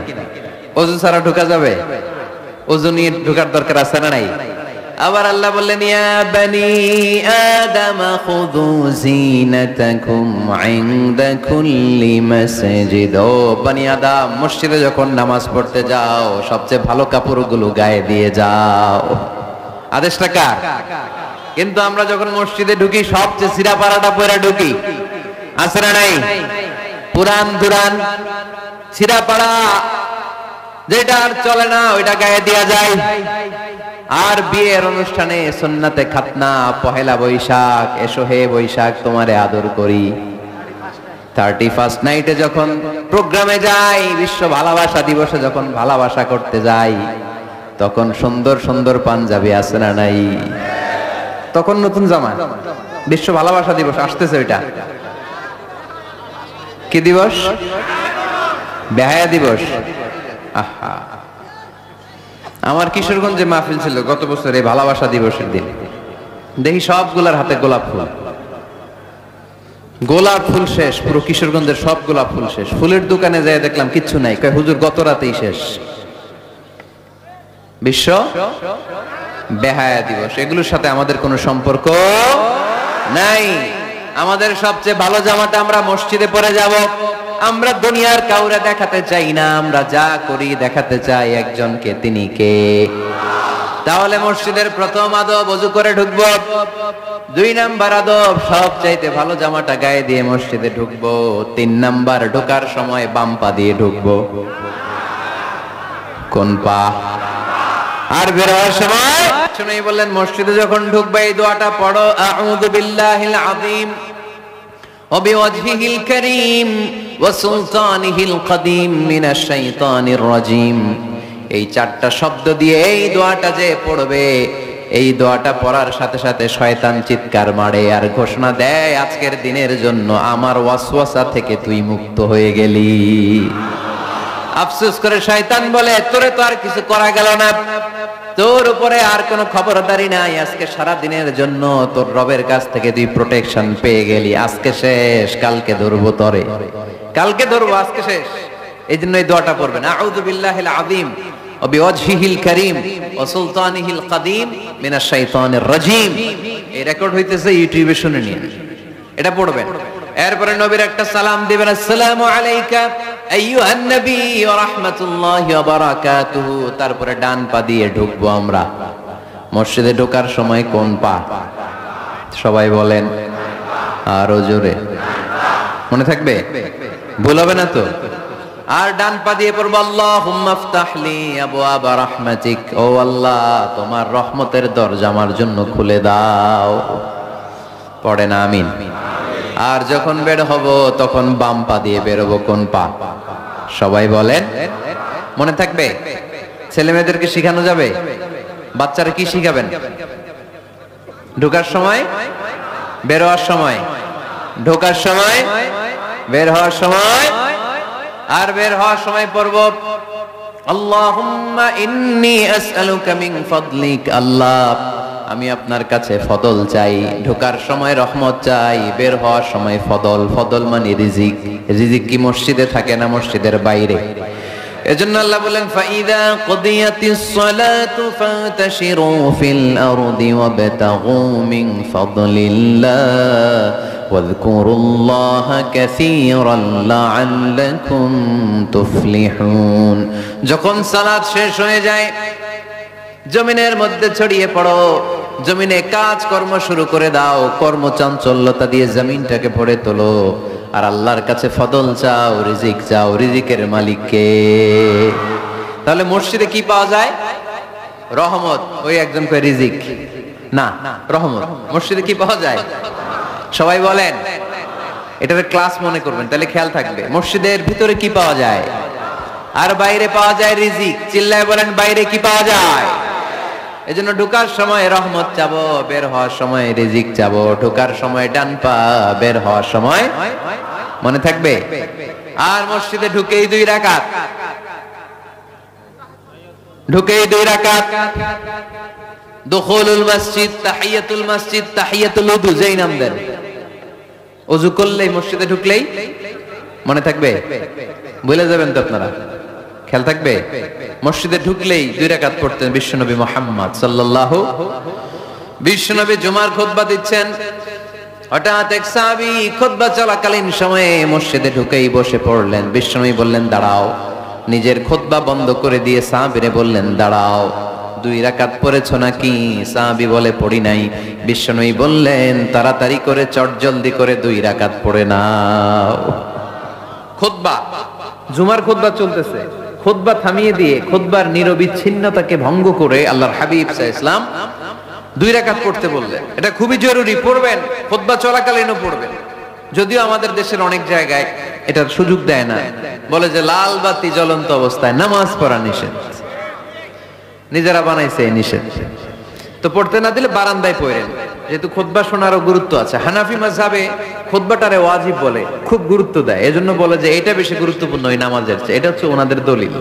Speaker 1: ওযু ছাড়া ঢোকা যাবে? ওযু নিয়ে ঢোকার দরকার আছে না নাই? আবার আল্লাহ বললেন ইয়া বানি আদম খুযু জিনাতাকুম ইনদা কুল্লি মাসজিদ। ও বনি আদম, মসজিদে যখন নামাজ পড়তে যাও সবচেয়ে ভালো কাপড়গুলো গায়ে দিয়ে যাও। আদেশটা কার? কিন্তু আমরা যখন মসজিদে ঢুকি সবচেয়ে সিরা পাড়াটা পরে ঢুকি। আছে না নাই? পুরান দুরান ছিঁড়া পাড়া যেটা আর চলে না ওইটা গায়ে দেয়া যায়। আর বিয়ের অনুষ্ঠানে সুন্নাতে খাতনা, পহেলা বৈশাখ, এসো হে বৈশাখ তোমারে আদর করি, 31st নাইটে যখন প্রোগ্রামে যাই, বিশ্ব ভালোবাসা দিবসে যখন ভালোবাসা করতে যাই, তখন সুন্দর সুন্দর পাঞ্জাবি আছে না নাই? তখন নতুন জামা। বিশ্ব ভালোবাসা দিবস আসতেছে, ওইটা কি দিবস? বেহায়া দিবস। আহা, আমার কিশোরগঞ্জে মাহফিল ছিল গত বছর এই ভালোবাসা দিবসের দিন। দেখি সবগুলার হাতে গোলাপ ফুল, গোলাপ ফুল শেষ, পুরো কিশোরগঞ্জের সব গোলাপ ফুল শেষ। ফুলের দোকানে যাই দেখলাম কিচ্ছু নাই, কয় হুজুর গত রাতেই শেষ। বিশ্ব বেহায়া দিবস, এগুলোর সাথে আমাদের কোনো সম্পর্ক নাই। আমাদের সবচেয়ে ভালো জামাটা আমরা মসজিদে পরে যাব। আমরা দুনিয়ার কাউরে দেখাতে চাই না, আমরা যা করি দেখাতে চাই একজনকে, তিনি কে? তাহলে মসজিদের প্রথম আদব ওযু করে ঢুকবো। 2 নাম্বার আদব সবচাইতে ভালো জামাটা গায়ে দিয়ে মসজিদে ঢুকবো। 3 নাম্বার ঢোকার সময় বাম পা দিয়ে ঢুকবো। কোন পা? আর বের হওয়ার সময় শুনেই বললেন মসজিদে যখন ঢুকবে এই দোয়াটা পড়ো, আউযু বিল্লাহিল আযীম ওয়া বিওয়াজহিল কারীম ওয়া সুলতানিহিল কদীম মিনাশ শাইতানির রাজীম। এই 4টা শব্দ দিয়ে এই দোয়াটা যে পড়বে, এই দোয়াটা পড়ার সাথে সাথে শয়তান চিৎকার মারে আর ঘোষণা দেয়, আজকের দিনের জন্য আমার ওয়াসওয়াসা থেকে তুই মুক্ত হয়ে গেলি। আফসোস করে শয়তান বলে, তোরে তো আর কিছু করা গেল না, তোর উপরে আর কোনো খবরদারি নাই, আজকে সারা দিনের জন্য তোর রবের কাছ থেকে তুই প্রোটেকশন পেয়ে গেলি। আজকে শেষ, কালকে ধরবো তরে, কালকে ধরবো, আজকে শেষ। এই জন্য এই দোয়াটা পড়বেন, আউযু বিল্লাহিল আযীম ওয়া বিওয়াজহিল কারীম ওয়া সুলতানিহিল কদীম মিনাশ শাইতানির রাজীম। এই রেকর্ড হইতেছে ইউটিউবে, শুনে নিন, এটা পড়বেন। এরপরে নবীর একটা সালাম দিবেন, আসসালামু আলাইকা আইয়ুহান নবী ওয়া রাহমাতুল্লাহি ওয়া বারাকাতুহু। তারপরে ডান পা দিয়ে ঢুকবো আমরা। মসজিদে ঢোকার সময় কোন পা? সবাই বলেন আরো জোরে, মনে থাকবে, ভুল হবে না তো? আর ডান পা দিয়ে পড়বো, আল্লাহুম্মা ইফতাহলি আবওয়াবা রাহমাতিক, ও আল্লাহ তোমার রহমতের দরজা আমার জন্য খুলে দাও। পড়েন আমিন। আর যখন বের হব তখন বাম পা দিয়ে বেরোবো। কোন পা? সবাই বলেন, মনে থাকবে? ছেলে মেয়েদেরকে শিখানো যাবে? বাচ্চারা কি শিখাবেন? ঢোকার সময়, বের হওয়ার সময়, ঢোকার সময়, বের হওয়ার সময়। আর বের হওয়ার সময় পড়ব, আল্লাহুম্মা ইন্নী আসআলুকা মিন ফাদলিক, আল্লাহ আমি আপনার কাছে ফদল চাই। ঢোকার সময় রহমত চাই, বের হওয়ার সময় ফদল। ফদল মানে রিজিক। রিজিক কি মসজিদে থাকে না মসজিদের বাইরে? এজন্য আল্লাহ বলেন, ফাইদা কুদিয়াতিস সালাতু ফান্তাশিরু ফিল আরদি ওয়াবতাগু মিন ফাদলিল্লাহ ওয়াযকুরুল্লাহা কাসীরান লাআল্লাকুম তুফলিহুন। যখন সালাত শেষ হয়ে যায়, জমিনের মধ্যে ছড়িয়ে পড়ো, জমিনে কাজ কর্ম শুরু করে দাও, কর্মচাঞ্চল্যতা দিয়ে জমিনটাকে ভরে তোলো, আর আল্লাহর কাছে ফদল চাও, রিজিক চাও। রিজিকের মালিক কে? তাহলে মসজিদে কি পাওয়া যায়? রহমত। ওই একজন কয় রিজিক না, রহমত। মসজিদে কি পাওয়া যায়? সবাই বলেন, এটার ক্লাস মনে করবেন, তাহলে খেয়াল থাকবে। মসজিদের ভিতরে কি পাওয়া যায়? আর বাইরে পাওয়া যায় রিজিক। চিল্লায় বলেন, বাইরে কি পাওয়া যায়? এজন্য ঢোকার সময় রহমত চাবো, বের হওয়ার সময় রিজিক চাবো। ঢোকার সময় ডান পা, বের হওয়ার সময়, মনে থাকবে? আর মসজিদে ঢুকেই 2 রাকাত, ঢুকেই 2 রাকাত। দুখুলুল মসজিদ, তাহিয়াতুল মসজিদ, তাহিয়াতুল উযু, যেই নাম দেন। ওযু করলেই, মসজিদে ঢুকলেই, মনে থাকবে? ভুলে যাবেন তো আপনারা, খেয়াল থাকবে? মসজিদে ঢুকলেই 2 রাকাত পড়তেন বিশ্বনবী মুহাম্মদ সাল্লাল্লাহু। বিশ্বনবী জুমার খুতবা দিচ্ছেন, হঠাৎ এক সাহাবী খুতবা চলাকালীন সময়ে মসজিদে ঢুকেই বসে পড়লেন। বিশ্বনবী বললেন, দাঁড়াও। নিজের খুতবা বন্ধ করে দিয়ে সাহাবীরে বললেন, দাঁড়াও। 2 রাকাত পড়েছো নাকি? সাহাবী বলে পড়ি নাই। বিশ্বনবী বললেন তাড়াতাড়ি করে চটজলদি করে 2 রাকাত পড়ে নাও। খুতবা, জুমার খুতবা চলতেছে, খুতবা থামিয়ে দিয়ে খুতবার নিরবিচ্ছিন্নতাকে ভঙ্গ করে আল্লাহর হাবিব সাল্লাল্লাহু আলাইহি ওয়াসাল্লাম 2 রাকাত পড়তে বললেন। এটা খুবই জরুরি, পড়বেন, খুতবা চলাকালীনও পড়বেন। যদিও আমাদের দেশের অনেক জায়গায় এটার সুযোগ দেয় না, বলে যে লাল বাতি জ্বলন্ত অবস্থায় নামাজ পড়া নিষেধ, নিজেরা বানাইছে নিষেধ। তো পড়তে না দিলে বারান্দায় পড়েন, যেহেতু খুতবা শোনারও গুরুত্ব আছে। হানাফি মাযহাবে খুতবাটারে ওয়াজিব বলে, খুব গুরুত্ব দেয়, এজন্য বলে যে এটা বেশি গুরুত্বপূর্ণ ওই নামাজের চেয়ে। এটা হচ্ছে ওনাদের দলিল,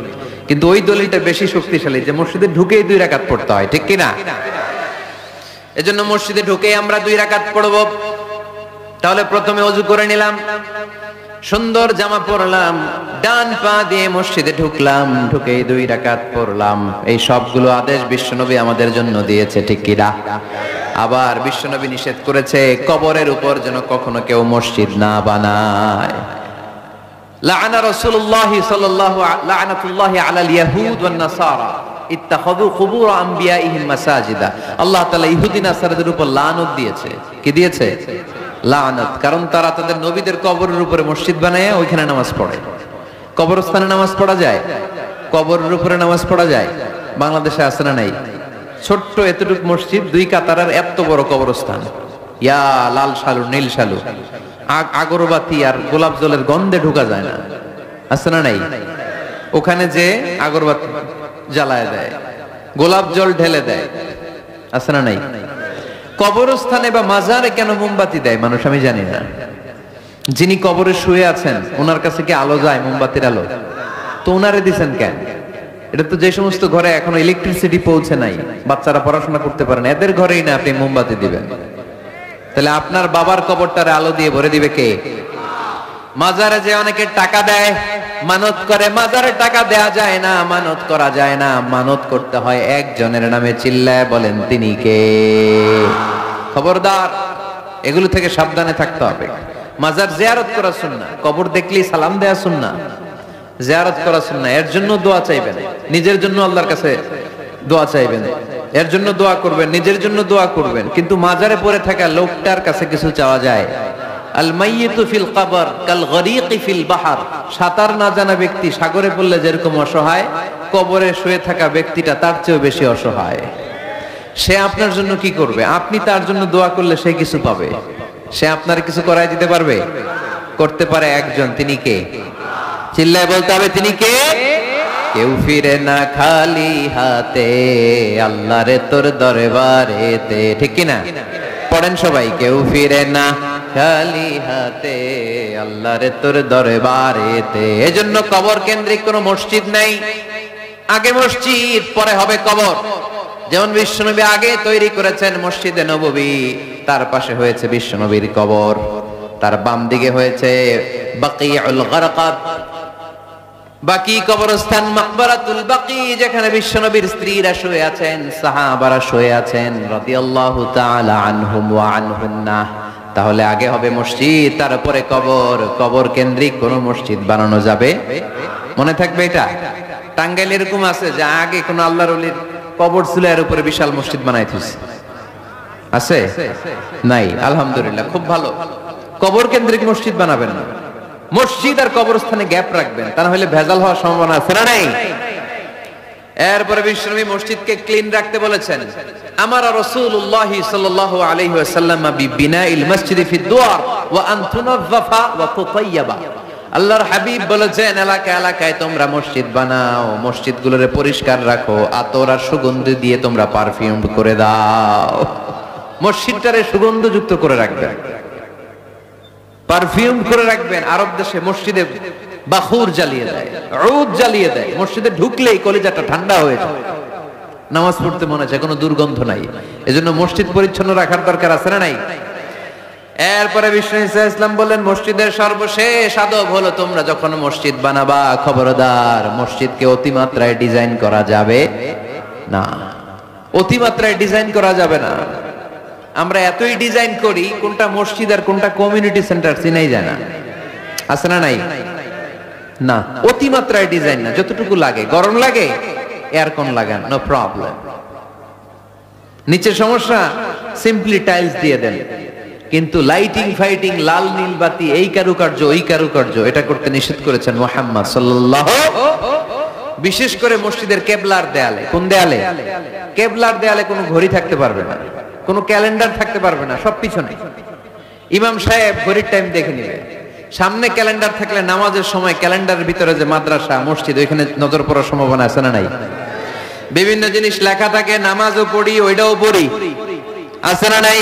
Speaker 1: কিন্তু ওই দলিলটা বেশি শক্তিশালী যে মসজিদে ঢুকেই 2 রাকাত পড়তে হয়, ঠিক কিনা? এজন্য মসজিদে ঢুকেই আমরা 2 রাকাত পড়ব। তাহলে প্রথমে ওযু করে নিলাম, সুন্দর জামা পরলাম, ডান পা দিয়ে মসজিদে ঢুকলাম, ঢুকেই 2 রাকাত পড়লাম। এই সবগুলো আদেশ বিশ্বনবী আমাদের জন্য দিয়েছে, ঠিক কিনা? আবার বিশ্বনবী নিষেধ করেছে কবরের উপর যেন কখনো কেউ মসজিদ না বানায়। লাআনা রাসূলুল্লাহ সাল্লাল্লাহু লাআনাতুল্লাহি আলাল ইয়াহুদ ওয়ান নাসারা ইত্তাখাযু কুবুর আমবিয়াইহিম মাসাজিদা। আল্লাহ তাআলা ইহুদি নাসারাদের উপর লানত দিয়েছে। কি দিয়েছে? লানত। কারণ তারা তাদের নবীদের কবরের উপরে মসজিদ বানায় ওইখানে নামাজ পড়ে। কবরস্থানে নামাজ পড়া যায়? কবরের উপরে নামাজ পড়া যায়? বাংলাদেশে আছে না নাই? ছোট্ট এতটুক মসজিদ, 2 কাতারের এত বড় কবরস্থান, ইয়া লাল শালু নীল শালু, আগরবাতি আর গোলাপ জলের গন্ধে ঢোকা যায় না, আছে না নাই? ওখানে যে আগরবাতি জ্বালায় দেয়, গোলাপ জল ঢেলে দেয়, আছে না নাই? কবরস্থানে বা মাজারে কেন মোমবাতি দেয় মানুষ আমি জানি না। যিনি কবরে শুয়ে আছেন ওনার কাছে কি আলো যায়, মোমবাতির আলো? তো ওনারে দিছেন কেন? এটা তো যে সমস্ত ঘরে এখনো ইলেকট্রিসিটি পৌঁছে নাই, বাচ্চারা পড়াশোনা করতে পারে না, এদের ঘরেই না আপনি মোমবাতি দিবেন? তাহলে আপনার বাবার কবরটারে আলো দিয়ে ভরে দিবে কে? মাজারে যে অনেকে টাকা দেয়, মানত করে, মাজারে টাকা দেয়া যায় না, মানত করা যায় না, মানত করতে হয় একজনের নামে। চিল্লায় বলেন তিনি কে? খবরদার, এগুলো থেকে সাবধানে থাকতে হবে। মাজার জিয়ারত করা সুন্নাহ, কবর দেখলেই সালাম দেয়া সুন্নাহ, জিয়ারত করা সুন্নাহ। এর জন্য দোয়া চাইবেন, নিজের জন্য আল্লাহর কাছে দোয়া চাইবেন, এর জন্য দোয়া করবেন, নিজের জন্য দোয়া করবেন। কিন্তু মাজারে পড়ে থাকা লোকটার কাছে কিছু চাওয়া যায়? আল মাইয়িতু ফিল কবর কাল গরীকি ফিল বাহর। সাঁতার না জানা ব্যক্তি সাগরে পড়লে যেরকম অসহায়, কবরে শুয়ে থাকা ব্যক্তিটা তার চেয়েও বেশি অসহায়। সে আপনার জন্য কি করবে? আপনি তার জন্য দোয়া করলে সে কিছু পাবে। সে আপনার কিছু করাই দিতে পারবে? করতে পারে একজন, তিনি কে? চিল্লায় বলতে হবে তিনি কে? কেউ ফিরে না খালি হাতে, আল্লাহরে তোর দরবারেতে, ঠিক কিনা? পড়েন সবাই, কেউ ফিরে না খালি হাতে, আল্লাহরে তোর দরবারেতে। এজন্য কবর কেন্দ্রিক কোনো মসজিদ নাই। আগে মসজিদ, পরে হবে কবর। যেমন বিশ্বনবী আগে তৈরি করেছেন মসজিদে নববী, তার পাশে হয়েছে বিশ্বনবীর কবর, তার বাম দিকে হয়েছে বাকিউল গারকাদ, বাকি কবরস্থান, মাকবারাতুল বাকি, যেখানে বিশ্বনবীর স্ত্রীরা শুয়ে আছেন, সাহাবারা শুয়ে আছেন রাদিয়াল্লাহু তাআলা আনহুম ওয়া আনহুন্না। তাহলে আগে হবে মসজিদ, তারপরে কবর। কবর কেন্দ্রিক কোন মসজিদ বানানো যাবে? মনে থাকবে এটা। টাঙ্গাইল এরকম আছে যে আগে কোন আল্লাহর ওলির কবর ছিল, এর উপরে বিশাল মসজিদ বানাই দিয়েছে, আছে? নাই। আলহামদুলিল্লাহ, খুব ভালো। কবর কেন্দ্রিক মসজিদ বানাবেন না, মসজিদ আর কবরস্থানে গ্যাপ রাখবেন, তা না হলে ভেজাল হওয়ার সম্ভাবনা আছে না নাই? এরপরে বিশ্বনবী মসজিদকে ক্লিন রাখতে বলেছেন। আমারা রাসূলুল্লাহ সাল্লাল্লাহু আলাইহি ওয়াসাল্লাম বিবিনাইল মসজিদি ফি দুয়ার ওয়া আন তুনাযযাফা ওয়া তুতায়্যাবা। আল্লাহর হাবিব বলেছেন এলাকা এলাকায় তোমরা মসজিদ বানাও, মসজিদগুলোরে পরিষ্কার রাখো, আতর আর সুগন্ধি দিয়ে তোমরা পারফিউম করে দাও। মসজিদটারে সুগন্ধযুক্ত করে রাখবেন, পারফিউম করে রাখবেন। আরব দেশে মসজিদে বাখুর জ্বালিয়ে দেয়, উদ জ্বালিয়ে দেয়, মসজিদে ঢুকলেই কলিজাটা ঠান্ডা হয়ে যায়, নামাজ পড়তে মনে চায়, কোনো দুর্গন্ধ নাই। এজন্য মসজিদ পরিচ্ছন্ন রাখার দরকার আছে না নাই? এরপরে বিষ্ণু ইসলাম বললেন মসজিদের সর্বশেষ আদব হলো তোমরা যখন মসজিদ বানাবা, খবরদার মসজিদকে অতিমাত্রায় ডিজাইন করা যাবে না। অতিমাত্রায় ডিজাইন করা যাবে না। আমরা এতই ডিজাইন করি, কোনটা মসজিদ আর কোনটা কমিউনিটি সেন্টার চিনাই যায় না, আছে না নাই? না, অতিমাত্রায় ডিজাইন না, যতটুকু লাগে। গরম লাগে, এয়ারকন লাগান, নো প্রবলেম। নিচে সমস্যা, সিম্পলি টাইলস দিয়ে দেন, কিন্তু লাইটিং ফাইটিং, লাল নীল বাতি, এই কারুকার্য ওই কারুকার্য, এটা করতে নিষেধ করেছেন মুহাম্মদ সাল্লাল্লাহু। বিশেষ করে মসজিদের কেবলার দেয়ালে। কোন দেয়ালে? কেবলার দেয়ালে কোনো ঘড়ি থাকতে পারবে না, কোনো ক্যালেন্ডার থাকতে পারবে না, সব পিছনে। ইমাম সাহেব ঘড়ির টাইম দেখে নিবে। সামনে ক্যালেন্ডার থাকলে নামাজের সময় ক্যালেন্ডারের ভিতরে যে মাদ্রাসা মসজিদ, ওইখানে নজর পড়ার সম্ভাবনা আছে না নাই? বিভিন্ন জিনিস লেখা থাকে, নামাজও পড়ি ওইটাও পড়ি, আছে না নাই?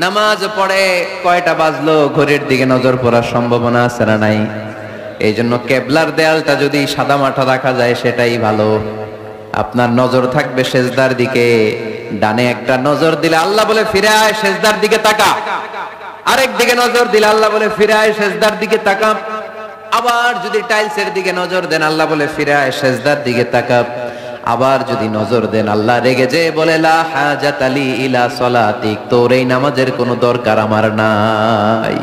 Speaker 1: নামাজ পড়ে কয়টা বাজলো ঘড়ির দিকে নজর পড়ার সম্ভাবনা আছে না নাই? এই জন্য কেবলার দেয়ালটা যদি সাদা মাঠা রাখা যায় সেটাই ভালো। আপনার নজর থাকবে সেজদার দিকে। ডানে একটা নজর দিলে আল্লাহ বলে ফিরে আয়, সেজদার দিকে তাকা। আরেক দিকে নজর দিলে আল্লাহ বলে ফিরে আয়, সেজদার দিকে তাকা। আবার যদি টাইলসের দিকে নজর দেন আল্লাহ বলে ফিরে আয়, সেজদার দিকে তাকা। আবার যদি নজর দেন আল্লাহ রেগে যে বলে লা হাজাত আলী ইলা সলাতিক, তোর এই নামাজের কোনো দরকার আমার নাই।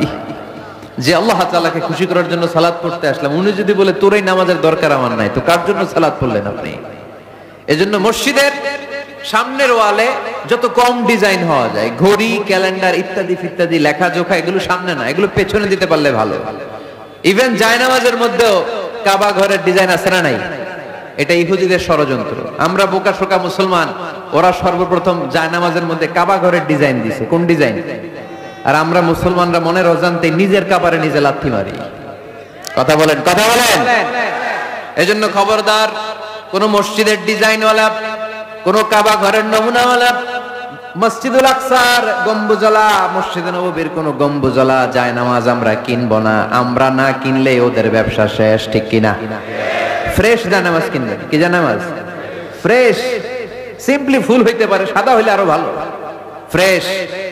Speaker 1: যে আল্লাহ তাআলাকে খুশি করার জন্য সালাত পড়তে আসলাম, উনি যদি বলে তোর এই নামাজের দরকার আমার নাই, তো কার জন্য সালাত পড়লেন আপনি? এজন্য মসজিদের সামনের ওয়ালে যত কম ডিজাইন হওয়া যায়, ঘড়ি, ক্যালেন্ডার ইত্যাদি ইত্যাদি, লেখা জোখা, এগুলো সামনে না, এগুলো পেছনে দিতে পারলে ভালো। ইভেন জায়নামাজের মধ্যেও কাবা ঘরের ডিজাইন আছে না নাই? এটা ইহুদিদের ষড়যন্ত্র। আমরা বোকা শোকা মুসলমান, ওরা সর্বপ্রথম জায়নামাজের মধ্যে কাবা ঘরের ডিজাইন দিছে। কোন ডিজাইন? আর আমরা মুসলমানরা মনের অজান্তে নিজের কাবারে নিজে লাথি মারি। কথা বলেন, কথা বলেন। এজন্য খবরদার, কোন মসজিদের ডিজাইনওয়ালা, কোন কাবা ঘরের নমুনাওয়ালা, মসজিদুল আকসার গম্বুজওয়ালা, মসজিদে নববীর কোন গম্বুজওয়ালা জায়নামাজ আমরা কিনবো না। আমরা না কিনলে ওদের ব্যবসা শেষ, ঠিক কিনা? ফ্রেশ জায়নামাজ কিনবেন। কি জায়নামাজ? ফ্রেশ। সিম্পলি ফুল হইতে পারে, সাদা হইলে আরো ভালো। ফ্রেশ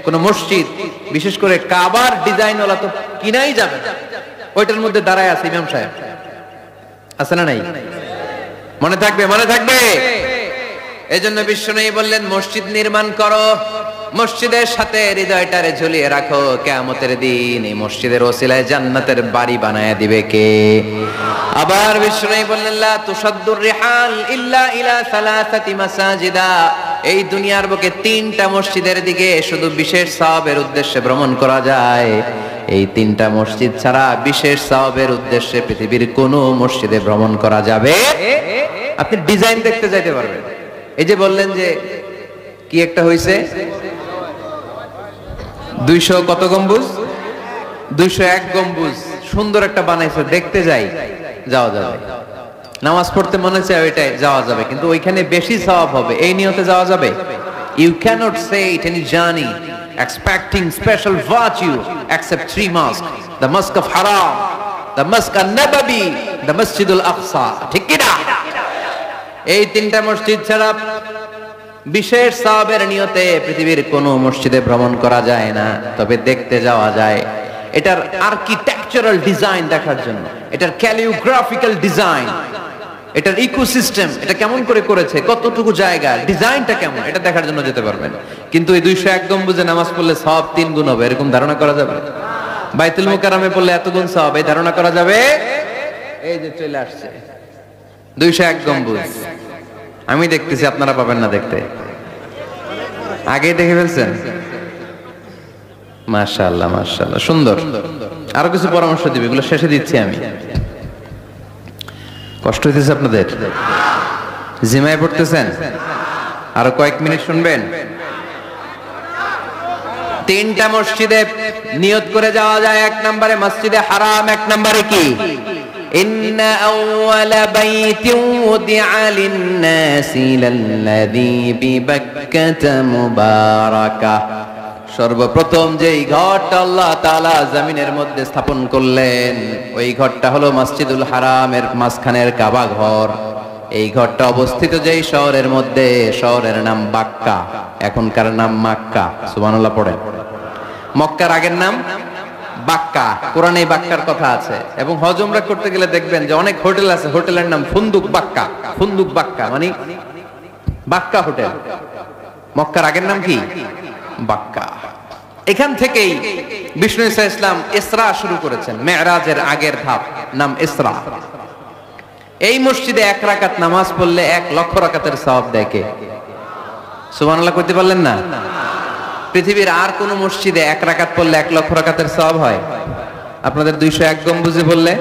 Speaker 1: কোন মসজিদ, বিশেষ করে কাবার ডিজাইনওয়ালা তো কিনাই যাবে না। ওইটার মধ্যে দাঁড়ায় আছে ইমাম সাহেব, আছে না নাই? মনে থাকবে, মনে থাকবে। এজন্য বিশ্বনবী বললেন মসজিদ নির্মাণ করো, মসজিদের সাথে হৃদয়টারে ঝুলিয়ে রাখো। কিয়ামতের দিন এই মসজিদের ওসিলায় জান্নাতের বাড়ি বানায়া দিবে কে? আবার বিশ্বনবী বললেন লা তুসাদ্দুর রিহাল ইল্লা ইলা সালাসাতি মাসাজিদা, এই দুনিয়ার বুকে 3টা মসজিদের দিকে শুধু বিশেষ সওয়াবের উদ্দেশ্যে ভ্রমণ করা যায়। এই 3টা মসজিদ ছাড়া বিশেষ সওয়াবের উদ্দেশ্যে পৃথিবীর কোনো মসজিদে ভ্রমণ করা যাবে। আপনি ডিজাইন দেখতে যাইতে পারবেন। এই যে বললেন যে কি একটা হইছে 200 কত গম্বুজ? 201 গম্বুজ, সুন্দর একটা বানাইছে, দেখতে যাই, যাওয়া যাবে। নামাজ পড়তে মনে চায় ওইটাই যাওয়া যাবে, কিন্তু ওইখানে বেশি সওয়াব হবে, এই নিয়তে যাওয়া যাবে? You cannot say it any journey expecting special virtue except 3 mosques, the mosque of Haram, the mosque an-Nabawi, the Masjidul Aqsa, ঠিক কি না? এই 3টা মসজিদ ছাড়া বিশেষ সওয়াবের নিয়তে পৃথিবীর কোন মসজিদে ভ্রমণ করা যায় না, তবে দেখতে যাওয়া যায়। এটার আর্কিটেকচারাল ডিজাইন দেখার জন্য, এটার ক্যালিওগ্রাফিক্যাল ডিজাইন, এটার ইকোসিস্টেম, এটা কেমন করে করেছে, কতটুকু জায়গা, ডিজাইনটা কেমন, এটা দেখার জন্য যেতে পারবেন। কিন্তু এই 201 গম্বুজে নামাজ পড়লে সওয়াব 3 গুণ হবে, এরকম ধারণা করা যাবে? বাইতুল মুকাররমে পড়লে এত গুণ সওয়াব, এই ধারণা করা যাবে? এই যে চলে আসছে 201 গম্বুজ, আমি দেখতেছি, আপনারা পাবেন না দেখতে। আগেই দেখে ফেলছেন? মাশাআল্লাহ, মাশাআল্লাহ, সুন্দর। আরো কিছু পরামর্শ দিবে, এগুলো শেষে দিচ্ছি আমি। কষ্ট হইতেছে আপনাদের? জিমায় পড়তেছেন? আরো কয়েক মিনিট শুনবেন। 3টা মসজিদে নিয়ত করে যাওয়া যায়। 1 নম্বরে মসজিদে হারাম, 1 নম্বরে কি? ইন্না আউওয়ালা বাইতিন উদিআ লিন-নাসি লাল্লাযী বিবাক্কাতা মুবারাকা, সর্বপ্রথম যেই ঘরটা আল্লাহ তাআলা জমিনের মধ্যে স্থাপন করলেন, ওই ঘরটা হলো মসজিদুল হারামের মাঝখানের কাবা ঘর। এই ঘরটা অবস্থিত যেই শহরের মধ্যে, শহরের নাম বাক্কা, এখনকার নাম মক্কা। সুবহানাল্লাহ পড়েন। মক্কার আগের নাম বাক্কা, কোরআনে বাক্কার কথা আছে। এবং হজ উমরা করতে গেলে দেখবেন যে অনেক হোটেল আছে, হোটেলের নাম ফুন্দুক বাক্কা। ফুন্দুক বাক্কা মানে বাক্কা হোটেল। মক্কার আগের নাম কি? বাক্কা। এখান থেকেই বিষ্ণু ঈসা ইসলাম ইসরা শুরু করেছেন, মেরাজের আগের ধাপ, নাম ইসরা। এই মসজিদে 1 রাকাত নামাজ পড়লে 1 লক্ষ রাকাতের সওয়াব দেয় কে? সুবহানাল্লাহ কইতে পারলেন না? পৃথিবীর আর কোন মসজিদে 1 রাকাত পড়লে 1 লক্ষ রাকাতের সওয়াব হয়? আপনাদের 201 গম্বুজে পড়লে,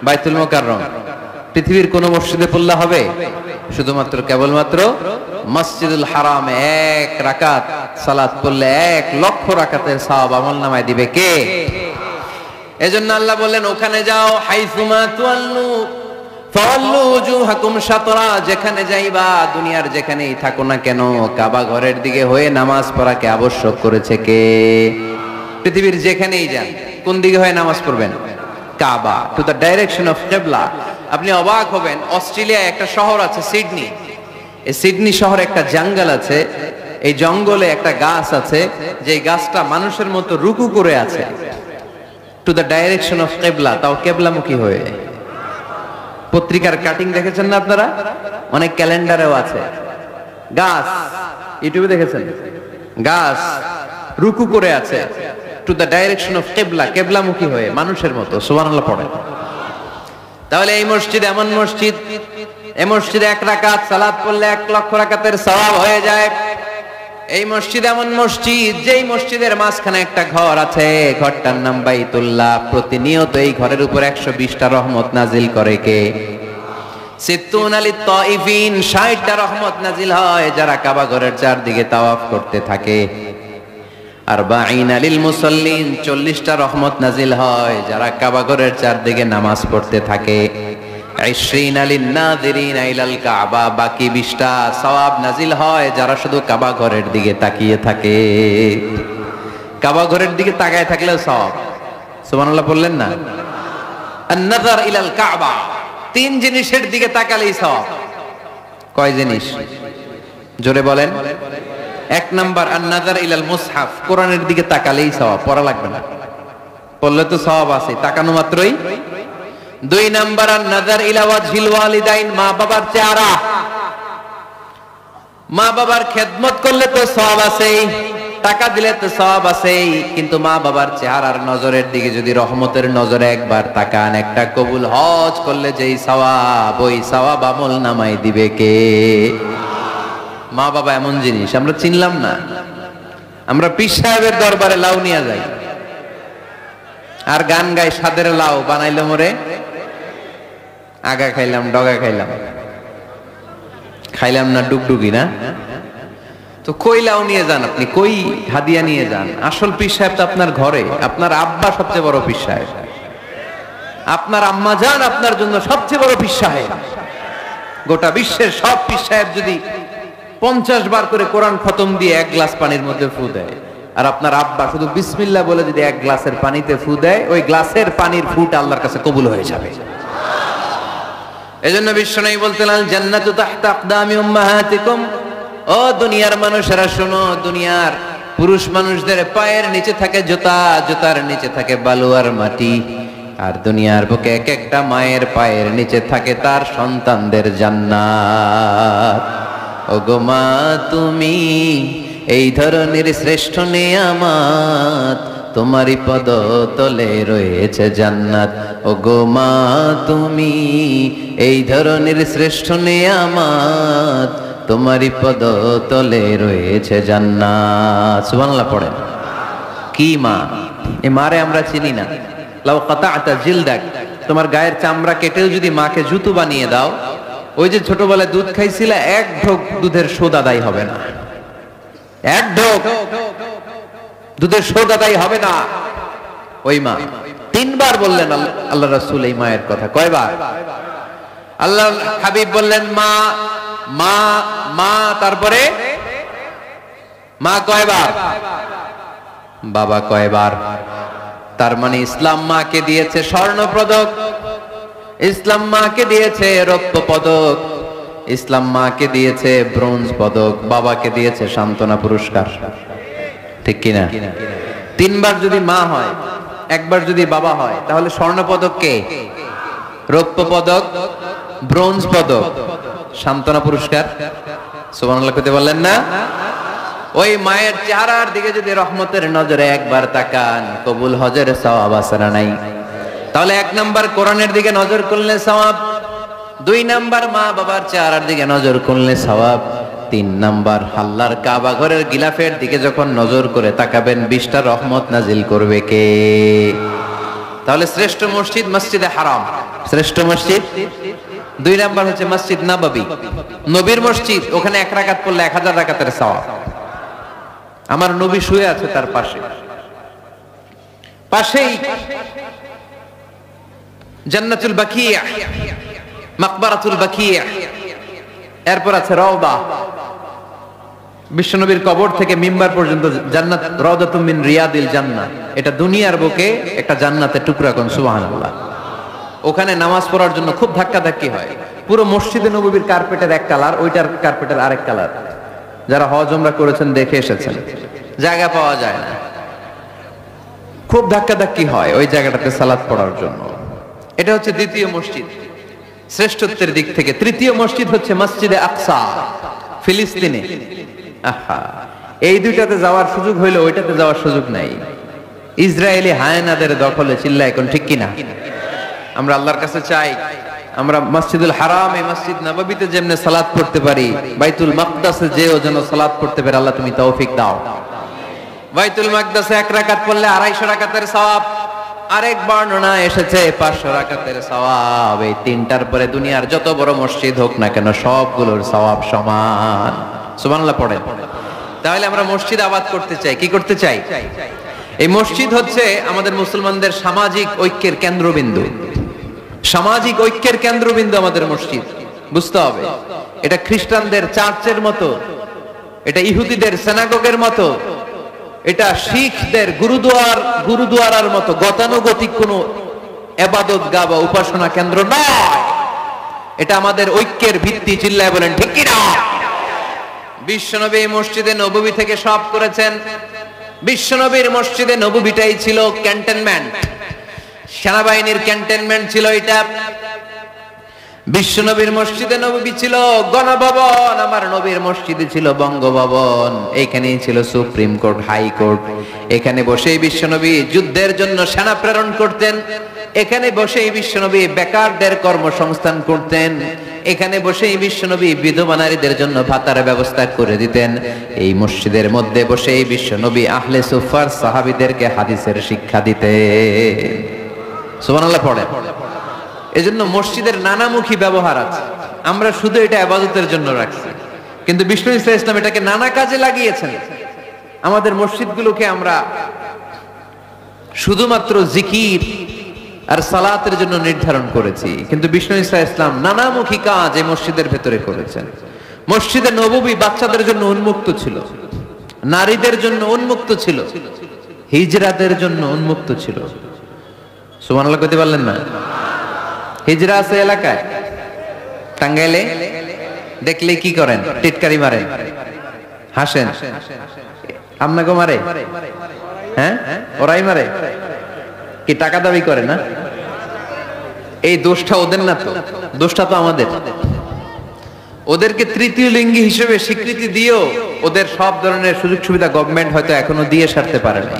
Speaker 1: বাইতুল মুকাররম, পৃথিবীর কোন মসজিদে পড়লে হবে? শুধুমাত্র কেবলমাত্র মসজিদুল হারামে 1 রাকাত সালাত পড়লে 1 লক্ষ রাকাতের সওয়াব আমলনামায় দিবে কে? এজন্য আল্লাহ বললেন ওখানে যাও, হাইসুমা তুয়াল্লু ফাওয়াল্লু ওজুহাকুম শাতরা, যেখানে যাইবা দুনিয়ার যেখানেই থাকো না কেন কাবা ঘরের দিকে হয়ে নামাজ পড়াকে আবশ্যক করেছে কে? পৃথিবীর যেখানেই যান কোন দিকে হয়ে নামাজ পড়বেন? কাবা, টু দ্য ডাইরেকশন অফ কিবলা। আপনি অবাক হবেন, অস্ট্রেলিয়ায় একটা শহর আছে সিডনি, এই সিডনি শহরে একটা জঙ্গল আছে, এই জঙ্গলে একটা গাছ আছে যে গাছটা মানুষের মতো রুকু করে আছে, টু দ্য ডাইরেকশন অফ কিবলা, তাও কিবলামুখী হয়ে। পত্রিকার কাটিং দেখেছেন না আপনারা? অনেক ক্যালেন্ডারেও আছে গাছ, ইউটিউবে দেখেছেন গাছ রুকু করে আছে, টু দ্য ডাইরেকশন অফ কিবলা, কিবলামুখী হয়ে মানুষের মতো। সুবহানাল্লাহ পড়েন। তাহলে এই মসজিদ এমন মসজিদ, এই মসজিদে 1 রাকাত সালাত পড়লে 1 লক্ষ রাকাতের সওয়াব হয়ে যায়। এই মসজিদ এমন মসজিদ যেই মসজিদের মাঝখানে একটা ঘর আছে, ঘরটার নাম বাইতুল্লাহ। প্রতিনিয়ত এই ঘরের উপর 120টা রহমত নাজিল করে কে? সিত্তুন আলিত তাইফিন, 60টা রহমত নাজিল হয় যারা কাবা ঘরের চারদিকে তাওয়াফ করতে থাকে। আরবাঈন আলিল মুসাল্লিন, 40টা রহমত নাজিল হয় যারা কাবা ঘরের চারদিকে নামাজ পড়তে থাকে। 20 আলিন নাযিরিন ইলাল কাবা, বাকি 20টা সওয়াব নাজিল হয় যারা শুধু কাবা ঘরের দিকে তাকিয়ে থাকে। কাবা ঘরের দিকে তাকায় থাকলেও সওয়াব। সুবহানাল্লাহ বললেন না? আন-নাযার ইলাল কাবা, 3 জিনিসের দিকে তাকালেই সওয়াব। কয় জিনিস? জোরে বলেন। 1 নাম্বার আন-নাযার ইলাল মুসহাফ, কোরআনের দিকে তাকালেই সওয়াব, পড়া লাগবে না, পড়লে তো সওয়াব আছে তাকানো মাত্রই। 2 নাম্বার আন-নাযার ইলা ওয়াজহিল ওয়ালিদাইন, মা বাবার চেহারা, মা বাবার খেদমত করলে তো সওয়াব আছেই, টাকা দিলে তো সওয়াব আছেই, কিন্তু মা বাবার চেহারার নজরের দিকে যদি রহমতের নজরে একবার তাকান, একটা কবুল হজ করলে যেই সওয়াব, ওই সওয়াব আমল নামায় দিবে কে? মা বাবা এমন জিনিস আমরা চিনলাম না। আমরা পীর সাহেবের দরবারে লাউ নিয়ে যাই আর গান গাই, সাদের লাউ বানাইলো মোরে, আগা খাইলাম ডগা খাইলাম, খাইলাম না ডুগডুগি না। তো কই লাউ নিয়ে যান আপনি, কই হাদিয়া নিয়ে যান? আসল পীর সাহেব তো আপনার ঘরে। আপনার আব্বা সবচেয়ে বড় পীর সাহেব, আপনার আম্মা জান আপনার জন্য সবচেয়ে বড় পীর সাহেব। গোটা বিশ্বের সব পীর সাহেব যদি 50 বার করে কোরআন খতম দিয়ে 1 গ্লাস পানির মধ্যে ফু দেয়, আর আপনার আব্বা শুধু বিসমিল্লাহ বলে যদি 1 গ্লাসের পানিতে ফু দেয়, ওই গ্লাসের পানির ফুটা আল্লাহর কাছে কবুল হয়ে যাবে। এজন্য বিশ্বনবী বলতেন, আল জান্নাতু তাহতা আকদামি উম্মাহাতিকুম, ও দুনিয়ার মানুষেরা শোনো, দুনিয়ার পুরুষ মানুষদের পায়ের নিচে থাকে জুতা, জুতার নিচে থাকে বালু আর মাটি, আর দুনিয়ার বুকে এক একটা মায়ের পায়ের নিচে থাকে তার সন্তানদের জান্নাত। ওগো মা তুমি এই ধরনের শ্রেষ্ঠ নেয়ামত, তোমারই পদ তলে রয়েছে জান্নাত। ওগো মা তুমি এই ধরনের শ্রেষ্ঠ নেয়ামত, তোমারই পদ তলে রয়েছে জান্নাত। সুবহানাল্লাহ পড়েন। কি মা? এই মারে আমরা চিনি না। লাউ কাতাআতা জিলদাক, তোমার গায়ের চামড়া কেটেও যদি মাকে জুতো বানিয়ে দাও, ওই যে ছোটবেলায় দুধ খাইছিলে, 1 ঢোক দুধের শোধ আদায় হবে না। 1 ঢোক দুধের শোধ আদায় হবে না। ওই মা 3 বার বললেন আল্লাহ রাসূল এই মায়ের কথা। কয়বার? আল্লাহ হাবিব বললেন মা মা মা, তারপরে মা কয়বার? বাবা কয়বার? তার মানে ইসলাম মাকে দিয়েছে স্বর্ণ পদক, ইসলাম মাকে দিয়েছে রৌপ্য পদক, ইসলাম মাকে দিয়েছে ব্রোঞ্জ পদক, বাবাকে দিয়েছে সান্ত্বনা পুরস্কার। ঠিক কিনা? 3 বার যদি মা হয়, 1 বার যদি বাবা হয়, তাহলে স্বর্ণ পদক কে? রৌপ্য পদক, ব্রোঞ্জ পদক, সান্ত্বনা পুরস্কার। সুবহানাল্লাহ কইতে বললেন না? ওই মায়ের চেহারার দিকে যদি রহমতের নজরে একবার তাকান, কবুল হজের সওয়াব আছে না নাই? তাহলে 1 নাম্বার কোরআনের দিকে নজর করলে সওয়াব, 2 নাম্বার মা বাবার চেহারার দিকে নজর করলে সওয়াব, তিন নাম্বার, আল্লাহর কাবা ঘরের গিলাফের দিকে যখন নজর করে তাকাবেন 20টা রহমত নাজিল করবে কে? তাহলে শ্রেষ্ঠ মসজিদ মসজিদে হারাম, শ্রেষ্ঠ মসজিদ। 2 নাম্বার হচ্ছে মসজিদ নববী, নবীর মসজিদ, ওখানে 1 রাকাত পড়লে 1000 রাকাতের সওয়াব। আমার নবী শুয়ে আছে তার পাশে, পাশেই জান্নাতুল বাকিয়া, মাকবারাতুল বাকিয়া, এরপর আছে রওদা। বিশ্বনবীর কবর থেকে মিম্বার পর্যন্ত জান্নাত, রওদাতুম মিন রিয়াদিল জান্নাহ, এটা দুনিয়ার বুকে একটা জান্নাতের টুকরা, কোন সুবহানাল্লাহ। ওখানে নামাজ পড়ার জন্য খুব ধাক্কাধাক্কি হয়। পুরো মসজিদে নববীর কার্পেটের এক কালার, ওইটার কার্পেটের আরেক কালার। যারা হজ উমরা করেছেন দেখে এসেছেন, জায়গা পাওয়া যায় না, খুব ধাক্কাধাক্কি হয় ওই জায়গাটাতে সালাত পড়ার জন্য। এটা হচ্ছে দ্বিতীয় মসজিদ শ্রেষ্ঠত্বের দিক থেকে। তৃতীয় মসজিদ হচ্ছে মসজিদে আকসা, ফিলিস্তিনে। আহা, এই দুইটাতে যাওয়ার সুযোগ হইলো ওইটাতে যাওয়ার সুযোগ নাই। ইসরায়েলি হায়নাদের দখলে, চিল্লায় এখন ঠিক কিনা? আমরা আল্লাহর কাছে চাই আমরা মসজিদুল হারাম, এই মসজিদ নববীতে যেমনে সালাত পড়তে পারি, বাইতুল মাকদাসে যেও যেন সালাত পড়তে পারে, আল্লাহ তুমি তৌফিক দাও। বাইতুল মাকদাসে 1 রাকাত পড়লে 250 রাকাতের সওয়াব, আরেক বর্ণনা এসেছে 500 রাকাতের সওয়াব। এই তিনটার পরে দুনিয়ার যত বড় মসজিদ হোক না কেন সবগুলোর সওয়াব সমান। সুবহানাল্লাহ পড়েন। তাহলে আমরা মসজিদ আবাদ করতে চাই, কি করতে চাই? এই মসজিদ হচ্ছে আমাদের মুসলমানদের সামাজিক ঐক্যের কেন্দ্রবিন্দু, সামাজিক ঐক্যের কেন্দ্রবিন্দু আমাদের মসজিদ। বুঝতে হবে, এটা খ্রিস্টানদের চার্চের মতো, এটা ইহুদিদের সিনাগগের মতো, এটা শিখদের গুরুদুয়ারার মতো গতানুগতিক কোন ইবাদত গাহ বা উপাসনা কেন্দ্র নয়। এটা আমাদের ঐক্যের ভিত্তি। চিল্লায় বলেন ঠিক কি না? বিশ্বনবী মসজিদে নববী থেকে সব করেছেন। বিশ্বনবীর মসজিদে নববীটাই ছিল ক্যান্টনমেন্ট, সেনাবাহিনীর ক্যান্টনমেন্ট ছিল এটা। বিশ্বনবীর মসজিদে নববী ছিল গণভবন, আমার নবীর মসজিদে ছিল বঙ্গভবন। এইখানেই ছিল সুপ্রিম কোর্ট, হাই কোর্ট। এখানে বসেই বিশ্বনবী যুদ্ধের জন্য সেনা প্রেরণ করতেন। এখানে বসেই বিশ্বনবী বেকারদের কর্মসংস্থান করতেন। এখানে বসেই বিশ্বনবী বিধবা নারীদের জন্য ভাতার ব্যবস্থা করে দিতেন। এই মসজিদের মধ্যে বসেই বিশ্বনবী আহলে সুফার সাহাবীদেরকে হাদিসের শিক্ষা দিতেন। সুবহানাল্লাহ পড়েন। এজন্য মসজিদের নানামুখী ব্যবহার আছে। আমরা শুধু এটা ইবাদতের জন্য রাখছি, কিন্তু বিষ্ণু ইসলাম এটাকে নানা কাজে লাগিয়েছেন। আমাদের মসজিদগুলোকে আমরা শুধুমাত্র জিকির আর সালাতের জন্য নির্ধারণ করেছি, কিন্তু বিষ্ণু ইসলাম নানামুখী কাজ এই মসজিদের ভেতরে করেছেন। মসজিদে নববী বাচ্চাদের জন্য উন্মুক্ত ছিল, নারীদের জন্য উন্মুক্ত ছিল, হিজরাদের জন্য উন্মুক্ত ছিল। সুবহানাল্লাহ কইতে পারলেন না? হিজরা আছে এলাকায়, টাঙ্গাইলে দেখলে কি করেন? টিটকারি মারেন, হাসেন। আপনাকে মারে? হ্যাঁ, ওরাই মারে। কি টাকা দাবি করে না? এই দোষটা ওদের না তো, দোষটা তো আমাদের। ওদেরকে তৃতীয় লিঙ্গি হিসেবে স্বীকৃতি দিয়েও ওদের সব ধরনের সুযোগ সুবিধা গভর্নমেন্ট হয়তো এখনো দিয়ে সারতে পারে না।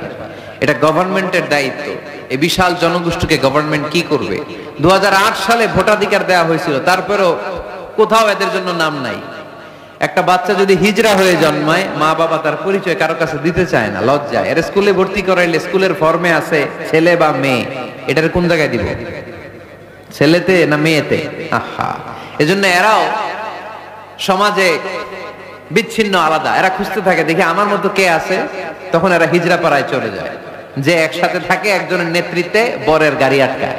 Speaker 1: এটা গভর্নমেন্টের দায়িত্ব। এই বিশাল জনগোষ্ঠীকে গভর্নমেন্ট কি করবে? 2008 সালে ভোটাধিকার দেওয়া হয়েছিল, তারপরেও কোথাও এদের জন্য নাম নাই। একটা বাচ্চা যদি হিজরা হয়ে জন্মায়, মা বাবা তার পরিচয় কারো কাছে দিতে চায় না, লজ্জায়। এর স্কুলে ভর্তি করাইলে স্কুলের ফর্মে আছে ছেলে বা মেয়ে, এটার কোন জায়গায় দিব? ছেলেতে না মেয়েতে? আহা, এজন্য এরাও সমাজে বিচ্ছিন্ন, আলাদা। এরা খুঁজতে থাকে, দেখি আমার মতো কে আছে, তখন এরা হিজরা পাড়ায় চলে যায়। যে একসাথে থাকে, একজনের নেতৃত্বে বরের গাড়ি আটকায়,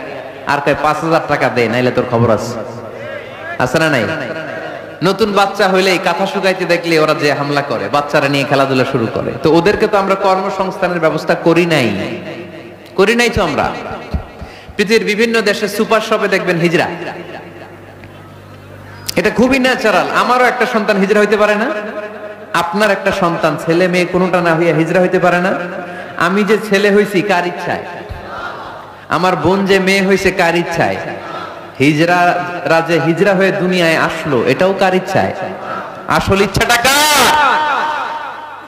Speaker 1: আর কয় 5000 টাকা দে, নাইলে তোর খবর আছে। আছে না নাই? নতুন বাচ্চা হইলে কাঁথা শুকাইতে দেখলে ওরা যে হামলা করে, বাচ্চারা নিয়ে খেলাধুলা শুরু করে। তো ওদেরকে তো আমরা কর্মসংস্থানের ব্যবস্থা করি নাই তো আমরা। পৃথিবীর বিভিন্ন দেশে সুপার শপে দেখবেন হিজরা, এটা খুবই ন্যাচারাল। আমারও একটা সন্তান হিজরা হইতে পারে না? আপনার একটা সন্তান, ছেলে মেয়ে কোনোটা না হইয়া হিজরা হইতে পারে না? আমি যে ছেলে হইছি কার ইচ্ছায়? আমার বোন যে মেয়ে হইছে কার ইচ্ছায়? হিজরা যে হিজরা হয়ে দুনিয়ায় আসলো, এটাও কার ইচ্ছায়? আসল ইচ্ছাটা কার?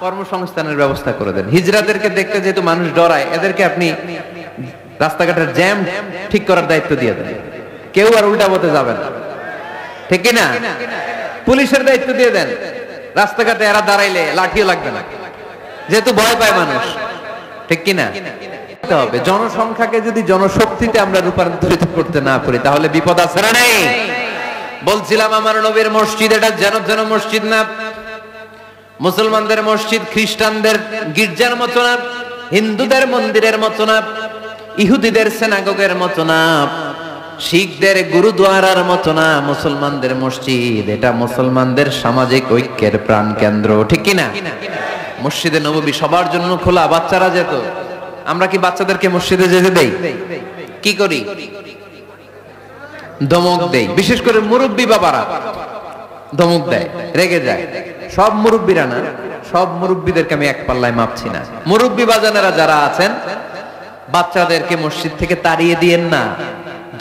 Speaker 1: কর্মসংস্থানের ব্যবস্থা করে দেন। হিজরাদেরকে দেখতে যেহেতু মানুষ ডরায়, এদেরকে আপনি রাস্তাঘাটের জ্যাম ঠিক করার দায়িত্ব দিয়ে দেন, কেউ আর উল্টা পথে যাবে না, ঠিক না? পুলিশের দায়িত্ব দিয়ে দেন, রাস্তাঘাটে এরা দাঁড়াইলে লাঠিও লাগবে না, যেহেতু ভয় পায় মানুষ, ঠিক কিনা? হবে জনসংখ্যাকে যদি জনশক্তিতে আমরা রূপান্তরিত করতে না পারি তাহলে বিপদ আছে না নেই? বলছিলাম আমার নবীর মসজিদ এটা যেন যেন মসজিদ না, মুসলমানদের মসজিদ খ্রিস্টানদের গির্জার মতো না, হিন্দুদের মন্দিরের মতো না, ইহুদিদের সিনাগগের মতো না, শিখদের গুরুদ্বারার মতো না। মুসলমানদের মসজিদ এটা মুসলমানদের সামাজিক ঐক্যের প্রাণ কেন্দ্র, ঠিক কিনা? মসজিদে নববী সবার জন্য খোলা, বাচ্চারা যেত। আমরা কি বাচ্চাদেরকে মসজিদে যেতে দেই? কি করি? ধমক দেই। বিশেষ করে মুরব্বী বাবারা ধমক দেয়, রেগে যায়। সব মুরব্বীরা না, সব মুরব্বীদেরকে আমি এক পাল্লায় মাপছি না। মুরব্বী বাজানেরা যারা আছেন বাচ্চাদেরকে মসজিদ থেকে তাড়িয়ে দিয়েন না,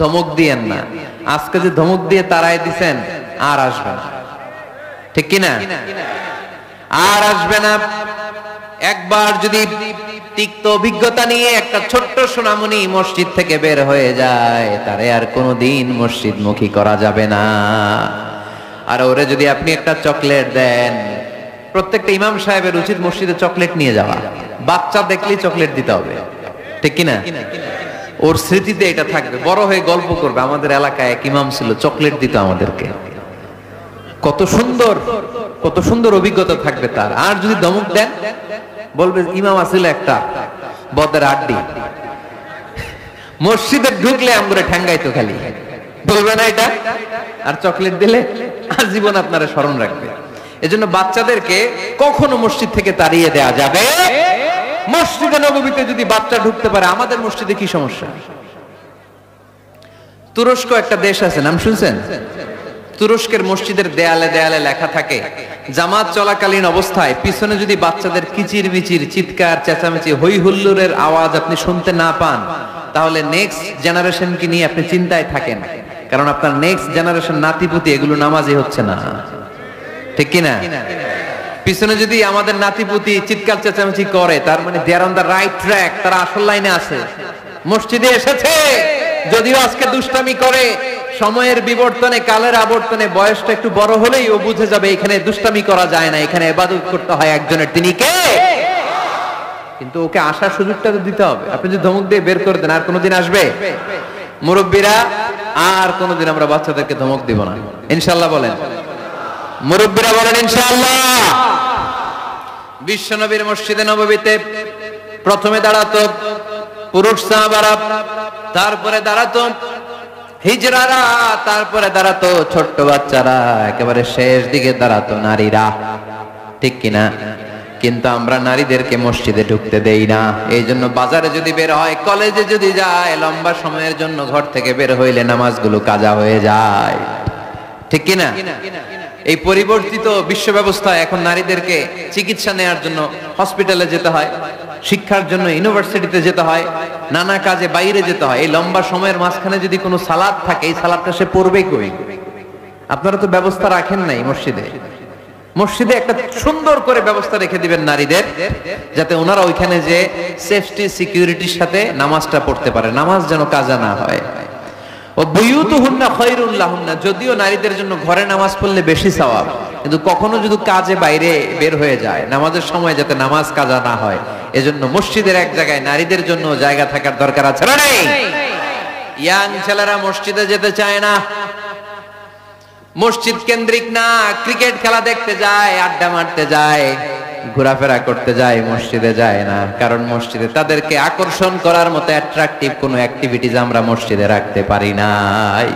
Speaker 1: ধমক দিয়েন না। আজকে যে ধমক দিয়ে তাড়ায় দিছেন আর আসবে না, ঠিক কিনা? আর আসবে না। একবার যদি তিক্ত অভিজ্ঞতা নিয়ে একটা ছোট্ট সোনামণি মসজিদ থেকে বের হয়ে যায় তারে আর কোনোদিন মসজিদ মুখী করা যাবে না। আর ওরে যদি আপনি একটা চকলেট দেন, প্রত্যেকটা ইমাম সাহেবের উচিত মসজিদে চকলেট নিয়ে যাওয়া। বাচ্চা দেখলেই চকলেট দিতে হবে, ঠিক কিনা? ওর স্মৃতিতে এটা থাকবে, বড় হয়ে গল্প করবে আমাদের এলাকায় এক ইমাম ছিল, চকলেট দিত আমাদেরকে। কত সুন্দর, কত সুন্দর অভিজ্ঞতা থাকবে তার। আর যদি ধমক দেন বলবে ইমাম আসলে একটা বদের আড্ডি, মসজিদে ঢুকলে আমরে ঠ্যাঙ্গাইতো খালি, বলবে না এটা? আর চকলেট দিলে আজীবন আপনারা স্মরণ রাখবে। এজন্য বাচ্চাদেরকে কখনো মসজিদ থেকে তাড়িয়ে দেয়া যাবে। মসজিদে নববীতে যদি বাচ্চা ঢুকতে পারে, আমাদের মসজিদে কি সমস্যা? তুরস্ক একটা দেশ আছে, নাম শুনছেন? তুরস্কের মসজিদের দেয়ালে দেয়ালে লেখা থাকে জামাত চলাকালীন অবস্থায় পিছনে যদি বাচ্চাদের কিচির মিচির চিৎকার চেঁচামেচি হই হুল্লোড়ের আওয়াজ আপনি শুনতে না পান তাহলে নেক্সট জেনারেশনকে নিয়ে আপনি চিন্তায় থাকেন, কারণ আপনার নেক্সট জেনারেশন নাতিপুতি এগুলো নামাজি হচ্ছে না, ঠিক কিনা? পিছনে যদি আমাদের নাতিপুতি চিৎকার চেঁচামেচি করে তার মানে দে আর অন দ্য রাইট ট্র্যাক, তারা আসল লাইনে আছে, মসজিদে এসেছে। যদিও আজকে দুষ্টামি করে, সময়ের বিবর্তনে কালের আবর্তনে বয়সটা একটু বড় হলেই ও বুঝে যাবে এখানে দুষ্টামি করা যায় না, এখানে ইবাদত করতে হয় একজনের, তিনি কে? কিন্তু ওকে আসার সুযোগটা তো দিতে হবে। আপনি যদি ধমক দিয়ে বের করে দেন আর কোনোদিন আসবে? মুরব্বীরা আর কোনোদিন আমরা বাচ্চাদেরকে ধমক দিব না, ইনশাআল্লাহ বলেন। মুরব্বীরা বলেন ইনশাআল্লাহ। বিশ্বনবীর মসজিদে নববীতে প্রথমে দাঁড়াতো পুরুষ সাহাবারা, তারপরে দাঁড়াতো হিজড়ারা, তারপরে দাঁড়াতো ছোট্ট বাচ্চারা, একেবারে শেষ দিকে দাঁড়াতো নারীরা, ঠিক কিনা? কিন্তু আমরা নারীদেরকে মসজিদে ঢুকতে দেই না। এই জন্য বাজারে যদি বের হয়, কলেজে যদি যায়, লম্বা সময়ের জন্য ঘর থেকে বের হইলে নামাজগুলো কাজা হয়ে যায়, ঠিক কিনা? এই পরিবর্তিত বিশ্ব ব্যবস্থায় এখন নারীদেরকে চিকিৎসা নেওয়ার জন্য হসপিটালে যেতে হয়, শিক্ষার জন্য ইউনিভার্সিটিতে যেতে হয়, নানা কাজে বাইরে যেতে হয়। এই লম্বা সময়ের মাঝখানে যদি কোনো সালাত থাকে, এই সালাতটা সে পড়বে কই? আপনারা তো ব্যবস্থা রাখেন নাই মসজিদে। মসজিদে একটা সুন্দর করে ব্যবস্থা রেখে দিবেন নারীদের, যাতে ওনারা ওইখানে যে সেফটি সিকিউরিটির সাথে নামাজটা পড়তে পারে, নামাজ যেন কাজা না হয়। ও বুয়ুতুহুন্না খায়রুল লাহুন্না, যদিও নারীদের জন্য ঘরে নামাজ পড়লে বেশি সওয়াব, কিন্তু কখনো যদি কাজে বাইরে বের হয়ে যায় নামাজের সময় যাতে নামাজ কাজা না হয়, এজন্য মসজিদের এক জায়গায় নারীদের জন্য জায়গা থাকার দরকার আছে না নেই? ইয়াং ছেলেরা মসজিদে যেতে চায় না, মসজিদ কেন্দ্রিক না, ক্রিকেট খেলা দেখতে যায়, আড্ডা মারতে যায়, ঘোরাফেরা করতে যায়, মসজিদে যায় না। কারণ মসজিদে তাদেরকে আকর্ষণ করার মতো অ্যাট্রাকটিভ কোনো অ্যাক্টিভিটিজ আমরা মসজিদে রাখতে পারি নাই।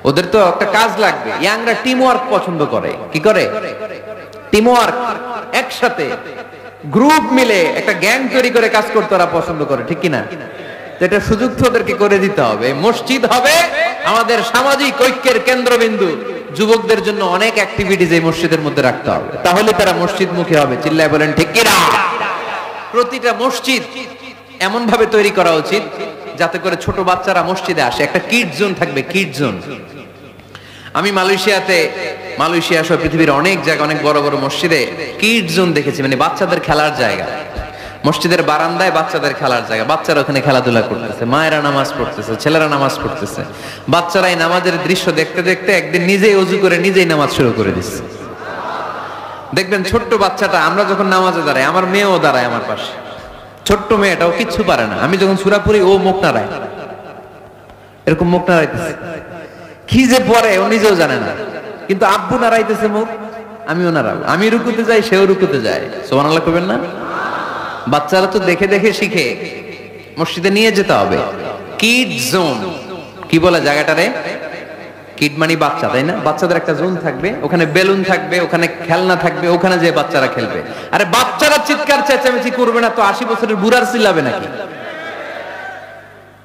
Speaker 1: ওদের তো একটা কাজ লাগবে। ইয়াংরা টিম ওয়ার্ক পছন্দ করে। কি করে? টিম ওয়ার্ক, একসাথে গ্রুপ মিলে একটা গ্যাং তৈরি করে কাজ করতে ওরা পছন্দ করে, ঠিক কিনা? এটা সুযোগ তো ওদেরকে করে দিতে হবে। মসজিদ হবে আমাদের সামাজিক ঐক্যের কেন্দ্রবিন্দু। যুবকদের জন্য অনেক অ্যাক্টিভিটিজ এই মসজিদের মধ্যে রাখতে হবে, তাহলে তারা মসজিদমুখী হবে। চিল্লায় বলেন ঠিক কিনা? প্রতিটা মসজিদ এমন ভাবে তৈরি করা উচিত যাতে করে ছোট বাচ্চারা মসজিদে আসে। একটা কিড জোন থাকবে, কিড জোন। আমি মালয়েশিয়া সহ পৃথিবীর অনেক জায়গায় অনেক বড় বড় মসজিদে কিড জোন দেখেছি, মানে বাচ্চাদের খেলার জায়গা। মসজিদের বারান্দায় বাচ্চাদের খেলার জায়গা, বাচ্চারা ওখানে খেলাধুলা করতেছে, মায়েরা নামাজ পড়তেছে, ছেলেরা নামাজ পড়তেছে। বাচ্চারা এই নামাজের দৃশ্য দেখতে দেখতে একদিন নিজেই ওযু করে নিজেই নামাজ শুরু করে দিচ্ছে। দেখবেন ছোট্ট বাচ্চাটা, আমরা যখন নামাজে দাঁড়াই, আমার মেয়েও দাঁড়ায় আমার পাশে, ছোট্ট মেয়েটাও কিচ্ছু পারে না, আমি যখন সূরা পড়ি ও মুখ নাড়ায়, এরকম মুখ নাড়াইতেছে, কি যে পড়ে ও নিজেও জানে না, কিন্তু আব্বু নাড়াইতেছে মুখ, আমিও নাড়াবো, আমি রুকুতে যাই সেও রুকুতে যায়। সুবহানাল্লাহ কইবেন না? বাচ্চারা তো দেখে দেখে শিখে, মসজিদে নিয়ে যেতে হবে। কিড জোন, কি বলে জায়গাটারে? কিড মানে বাচ্চা, তাই না? বাচ্চাদের একটা জোন থাকবে, ওখানে বেলুন থাকবে, ওখানে খেলনা থাকবে, ওখানে যে বাচ্চারা খেলবে। আরে বাচ্চারা চিৎকার চেঁচামেচি করবে না তো 80 বছরের বুড়ার চিল্লাবে নাকি?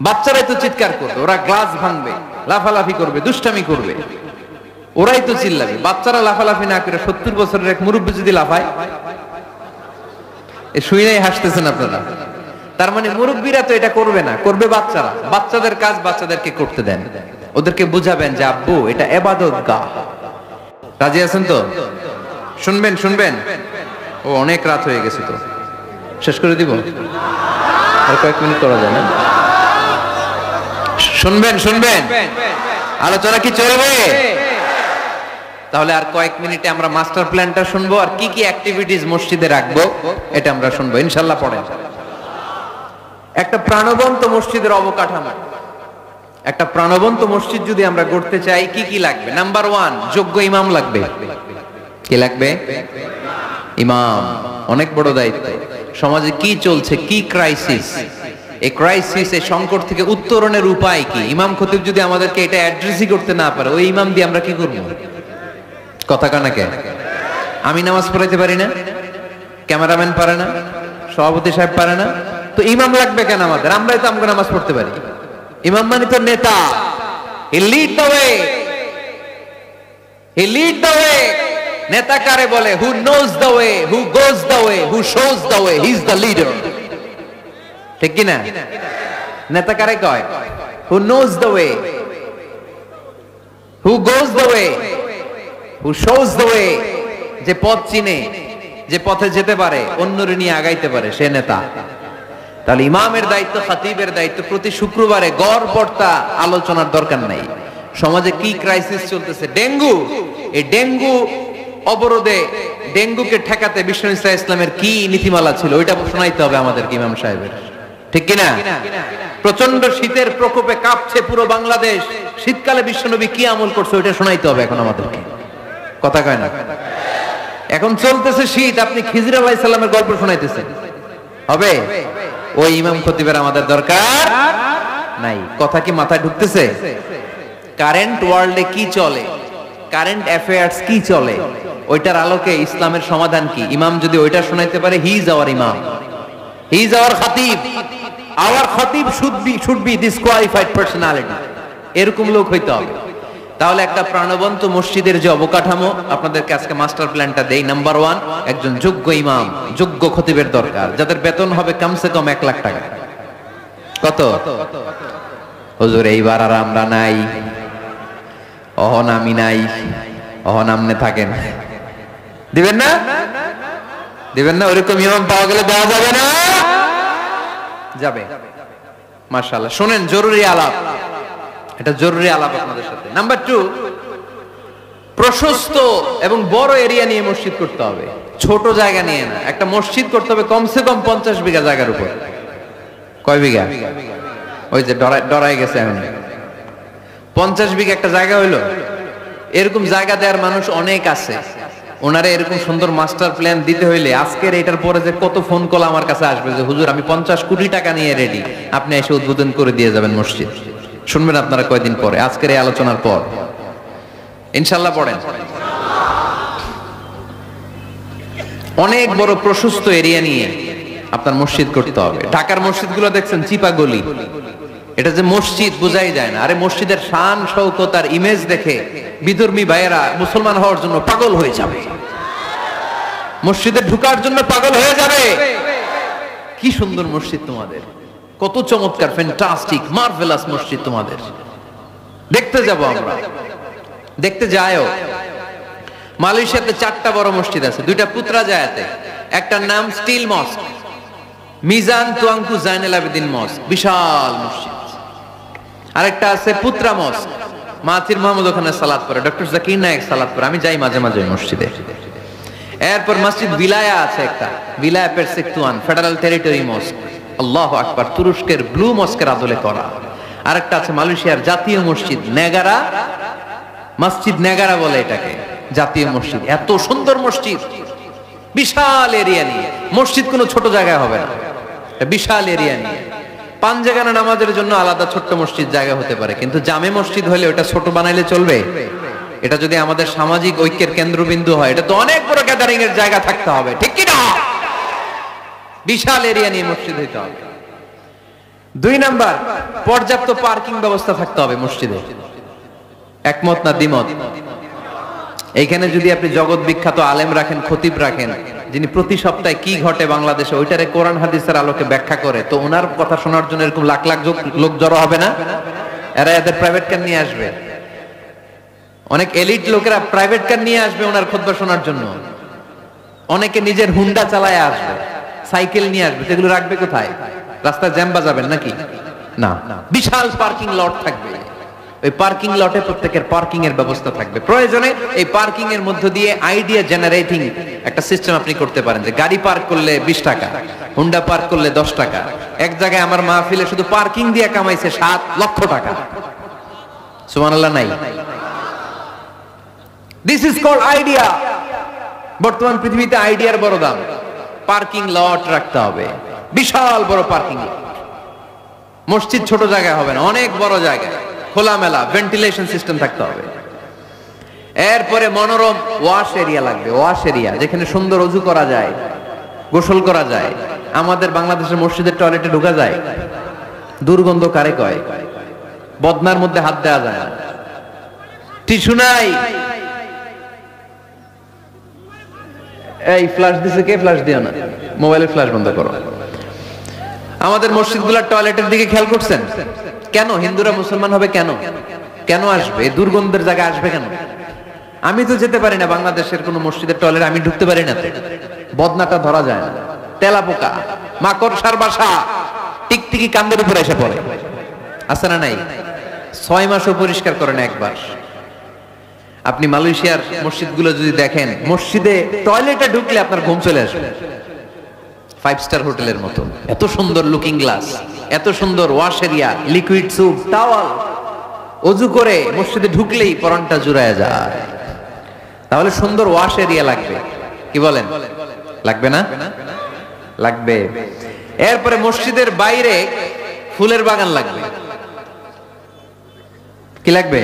Speaker 1: বাচ্চারাই তো চিৎকার করবে, ওরা গ্লাস ভাঙবে, লাফালাফি করবে, দুষ্টামি করবে, ওরাই তো চিল্লাবে। বাচ্চারা লাফালাফি না করে 70 বছরের এক মুরব্বী যদি লাফায়, শুনেই হাসতেছেন আপনারা। তার মানে মুরব্বীরা তো এটা করবে না, করবে বাচ্চারা। বাচ্চাদের কাজ বাচ্চাদেরকে করতে দেন, ওদেরকে বুঝাবেন যে আব্বু এটা ইবাদত গাহ। রাজি আছেন তো? শুনবেন শুনবেন? ও অনেক রাত হয়ে গেছে, তো শেষ করে দিব, আর কয়েক মিনিট করা যায় না? শুনবেন শুনবেন? আলোচনা কি চলবে? তাহলে আর কয়েক মিনিটে আমরা মাস্টার প্ল্যানটা শুনবো, আর কি কি অ্যাক্টিভিটিস মসজিদে রাখবো এটা আমরা শুনবো ইনশাআল্লাহ। পড়েন। একটা প্রাণবন্ত মসজিদের অবকাঠামো, একটা প্রাণবন্ত মসজিদ যদি আমরা গড়তে চাই, কি কি লাগবে? নাম্বার 1, যোগ্য ইমাম লাগবে। কি লাগবে? ইমাম। অনেক বড় দায়িত্ব। সমাজে কি চলছে, কি ক্রাইসিস, এই ক্রাইসিস, এই সংকট থেকে উত্তরণের উপায় কি? ইমাম খতিব যদি আমাদেরকে এটা অ্যাড্রেসই করতে না পারে, ওই ইমাম দিয়ে আমরা কি করব? কথা কানাকে আমি নামাজ পড়াইতে পারি না, ক্যামেরাম্যান পারে না, সভাপতি সাহেব পারে না, তো ইমাম লাগবে কেন আমাদের? আমরাই তো আমগো নামাজ পড়তে পারি। ইমাম মানে তো নেতা। He lead the way, he lead the way. নেতা কারে বলে? Who knows the way, who goes the way, who shows the way, he is the leader. ঠিক কি না? নেতা কারে কয়? Who knows the way, who goes the way, who shows the way. যে পথ চিনে, যে পথে যেতে পারে, অন্যরে নিয়ে আগাইতে পারে, সে নেতা। তাহলে ইমামের দায়িত্ব, খতিবের দায়িত্ব প্রতি শুক্রবারে গড় পড়তা আলোচনার দরকার নাই। সমাজে কি ক্রাইসিস চলতেছে? ডেঙ্গু। এই ডেঙ্গু অবরোধে, ডেঙ্গুকে ঠেকাতে বিশ্বনবী সাল্লাল্লাহু আলাইহি ইসলামের কি নীতিমালা ছিল, ওইটা শোনাইতে হবে আমাদের ইমাম সাহেবের। ঠিক কিনা? প্রচন্ড শীতের প্রকোপে কাঁপছে পুরো বাংলাদেশ, শীতকালে বিশ্বনবী কি আমল করছে ওইটা শোনাইতে হবে এখন আমাদেরকে। কথা কয় না? এখন চলতেছে শীত, আপনি খিজির আলাইহিস সালামের গল্প শোনাইতেছেন, হবে? ওই ইমাম খতিবের আমাদের দরকার নাই। কথা কি মাথায় ঢুকতেছে? কারেন্ট ওয়ার্ল্ডে কি চলে, কারেন্ট অ্যাফেয়ার্স কি চলে, ওইটার আলোকে ইসলামের সমাধান কি, ইমাম যদি ওইটা শোনাইতে পারে, হি ইজ আওয়ার ইমাম, হি ইজ আওয়ার খতিব। আওয়ার খতিব শুড বি ডিসকোয়ালিফাইড পার্সোনালিটি, এরকম লোক হইতে হবে। তাহলে একটা প্রাণবন্ত মসজিদের যে অবকাঠামো, আপনাদেরকে আজকে মাস্টার প্ল্যানটা দেই। নাম্বার 1, একজন যোগ্য ইমাম, যোগ্য খতিবের দরকার, যাদের বেতন হবে কমসে কম 1 লাখ টাকা। কত? হুজুর এইবার আর আমরা নাই, অহন আমি নাই, অহন আমনে থাকেন, দিবেন না? দিবেন না? ওরকম ইমাম পাওয়া গেলে দেওয়া যাবে না? যাবে। মাশাআল্লাহ। শুনেন, জরুরি আলাপ, এটা জরুরি আলাপ আপনাদের সাথে। নাম্বার 2, প্রশস্ত এবং বড় এরিয়া নিয়ে মসজিদ করতে হবে, ছোট জায়গা নিয়ে না। একটা মসজিদ করতে হবে কমসে কম 50 বিঘা জায়গার উপর। কয় বিঘা? ওই যে ডরাই গেছে এখন। 50 বিঘা একটা জায়গা হইলো। এরকম জায়গা দেওয়ার মানুষ অনেক আছে। ওনারে এরকম সুন্দর মাস্টার প্ল্যান দিতে হইলে আজকের এটার পরে যে কত ফোন কল আমার কাছে আসবে যে হুজুর আমি 50 কোটি টাকা নিয়ে রেডি, আপনি এসে উদ্বোধন করে দিয়ে যাবেন মসজিদ। শুনবেন আপনারা কয়দিন পরে, আজকের এই আলোচনার পর ইনশাআল্লাহ। পড়েন। অনেক বড় প্রশস্ত এরিয়া নিয়ে আপনার মসজিদ করতে হবে। ঢাকার মসজিদগুলো দেখছেন চিপা গলি, এটা যে মসজিদ বোঝাই যায় না। আরে মসজিদের শান শৌকত আর ইমেজ দেখে বিধর্মী ভাইয়েরা মুসলমান হওয়ার জন্য পাগল হয়ে যাবে, মসজিদে ঢুকার জন্য পাগল হয়ে যাবে। কি সুন্দর মসজিদ তোমাদের, কত চমৎকার, ফ্যান্টাস্টিক, মার্ভেলাস মসজিদ তোমাদের। দেখতে যাব আমরা, দেখতে যায়ও। মালয়েশিয়াতে 4টা বড় মসজিদ আছে, 2টা পুত্রাজায়াতে। একটার নাম স্টিল মস্ক, মিজান তুয়াংকু জাইনুল আবেদিন মস্ক, বিশাল মসজিদ। আরেকটা আছে পুত্রা মস্ক, মাহাথির মোহাম্মদ ওখানে সালাত পড়ে, ডক্টর জাকির নায়েক সালাত পড়ে, আমি যাই মাঝে মাঝে মসজিদে। এরপর মসজিদ বিলায়া আছে একটা, বিলায়া পেরসেকতুয়ান ফেডারেল টেরিটরি মস্ক, আল্লাহু আকবার, তুরস্কের ব্লু মস্কের আদলে করা। আরেকটা আছে মালয়েশিয়ার জাতীয় মসজিদ নেগারা, মসজিদ নেগারা বলে এটাকে, জাতীয় মসজিদ। এত সুন্দর মসজিদ, বিশাল এরিয়া নিয়ে মসজিদ, কোনো ছোট জায়গায় হবে না, বিশাল এরিয়া নিয়ে। পাঁচজাগানা নামাজের জন্য আলাদা ছোট্ট মসজিদ জায়গা হতে পারে, কিন্তু জামে মসজিদ হলে ওটা ছোট বানাইলে চলবে? এটা যদি আমাদের সামাজিক ঐক্যের কেন্দ্রবিন্দু হয়, এটা তো অনেক বড় গ্যাদারিং এর জায়গা থাকতে হবে, ঠিক কি না? বিশাল এরিয়া নিয়ে মসজিদ হইতে হবে। 2 নাম্বার, পর্যাপ্ত পার্কিং ব্যবস্থা থাকতে হবে মসজিদে। একমত না দ্বিমত? এইখানে যদি আপনি জগৎ বিখ্যাত আলেম রাখেন, খতিব রাখেন, যিনি প্রতি সপ্তাহে কি ঘটে বাংলাদেশে ওইটারে কোরআন হাদিসের আলোকে ব্যাখ্যা করে, তো ওনার কথা শোনার জন্য এরকম লাখ লাখ লোক জড়ো হবে না? এরা এদের প্রাইভেট কার নিয়ে আসবে, অনেক এলিট লোকেরা প্রাইভেট কার নিয়ে আসবে ওনার খুতবা শোনার জন্য। অনেকে নিজের হুন্ডা চালায় আসবে, সাইকেল নিয়ে আসবে, সেগুলো রাখবে কোথায়? রাস্তায় জ্যাম বাজাবেন নাকি? না, বিশাল পার্কিং লট থাকবে। ওই পার্কিং লটে প্রত্যেকের পার্কিং এর ব্যবস্থা থাকবে। প্রয়োজনে এই পার্কিং এর মধ্য দিয়ে আইডিয়া জেনারেটিং একটা সিস্টেম আপনি করতে পারেন, যে গাড়ি পার্ক করলে 20 টাকা, হুন্ডা পার্ক করলে 10 টাকা। এক জায়গায় আমার মাহফিলে শুধু পার্কিং দিয়ে কামাইছে 7 লক্ষ টাকা। সুবহানাল্লাহ নাই? This is called idea. বর্তমান পৃথিবীতে আইডিয়ার বড় দাম। পার্কিং লট রাখতে হবে, বিশাল বড় পার্কিং লট। মসজিদ ছোট জায়গায় হবে না, অনেক বড় জায়গায়, খোলামেলা ভেন্টিলেশন সিস্টেম থাকতে হবে। এরপরে মনোরম ওয়াশ এরিয়া লাগবে, ওয়াশ এরিয়া যেখানে সুন্দর ওযু করা যায়, গোসল করা যায়। আমাদের বাংলাদেশের মসজিদের টয়লেটে ঢোকা যায়, দুর্গন্ধ কারে কয়? বদনার মধ্যে হাত দেওয়া যায় না, টিস্যু নাই। এই ফ্ল্যাশ দিছে কে? ফ্ল্যাশ দিও না, মোবাইলের ফ্ল্যাশ বন্ধ করো। আমাদের মসজিদগুলোর টয়লেটের দিকে খেয়াল করছেন? কেন হিন্দুরা মুসলমান হবে? কেন কেন আসবে? এই দুর্গন্ধের জায়গায় আসবে কেন? আমি তো যেতে পারি না বাংলাদেশের কোন মসজিদের টয়লেট, আমি ঢুকতে পারি না, বদনাটা ধরা যায় না। তেলাপোকা, মাকড়সার বাসা, টিকটিকি কান্দের উপরে এসে পড়ে, আছে না নাই? 6 মাসও পরিষ্কার করেন একবার। আপনি মালয়েশিয়ার মসজিদগুলো যদি দেখেন, মসজিদে টয়লেটে ঢুকলে আপনার ঘুম চলে আসবে, 5 স্টার হোটেলের মতো। এত সুন্দর লুকিং গ্লাস, এত সুন্দর wash area, liquid soup, towel. ওযু করে মসজিদে ঢুকলেই পরানটা জুড়ায় যায়। তাহলে সুন্দর ওয়াশ এরিয়া লাগবে, কি বলেন? লাগবে না? লাগবে। এরপরে মসজিদের বাইরে ফুলের বাগান লাগবে। কি লাগবে?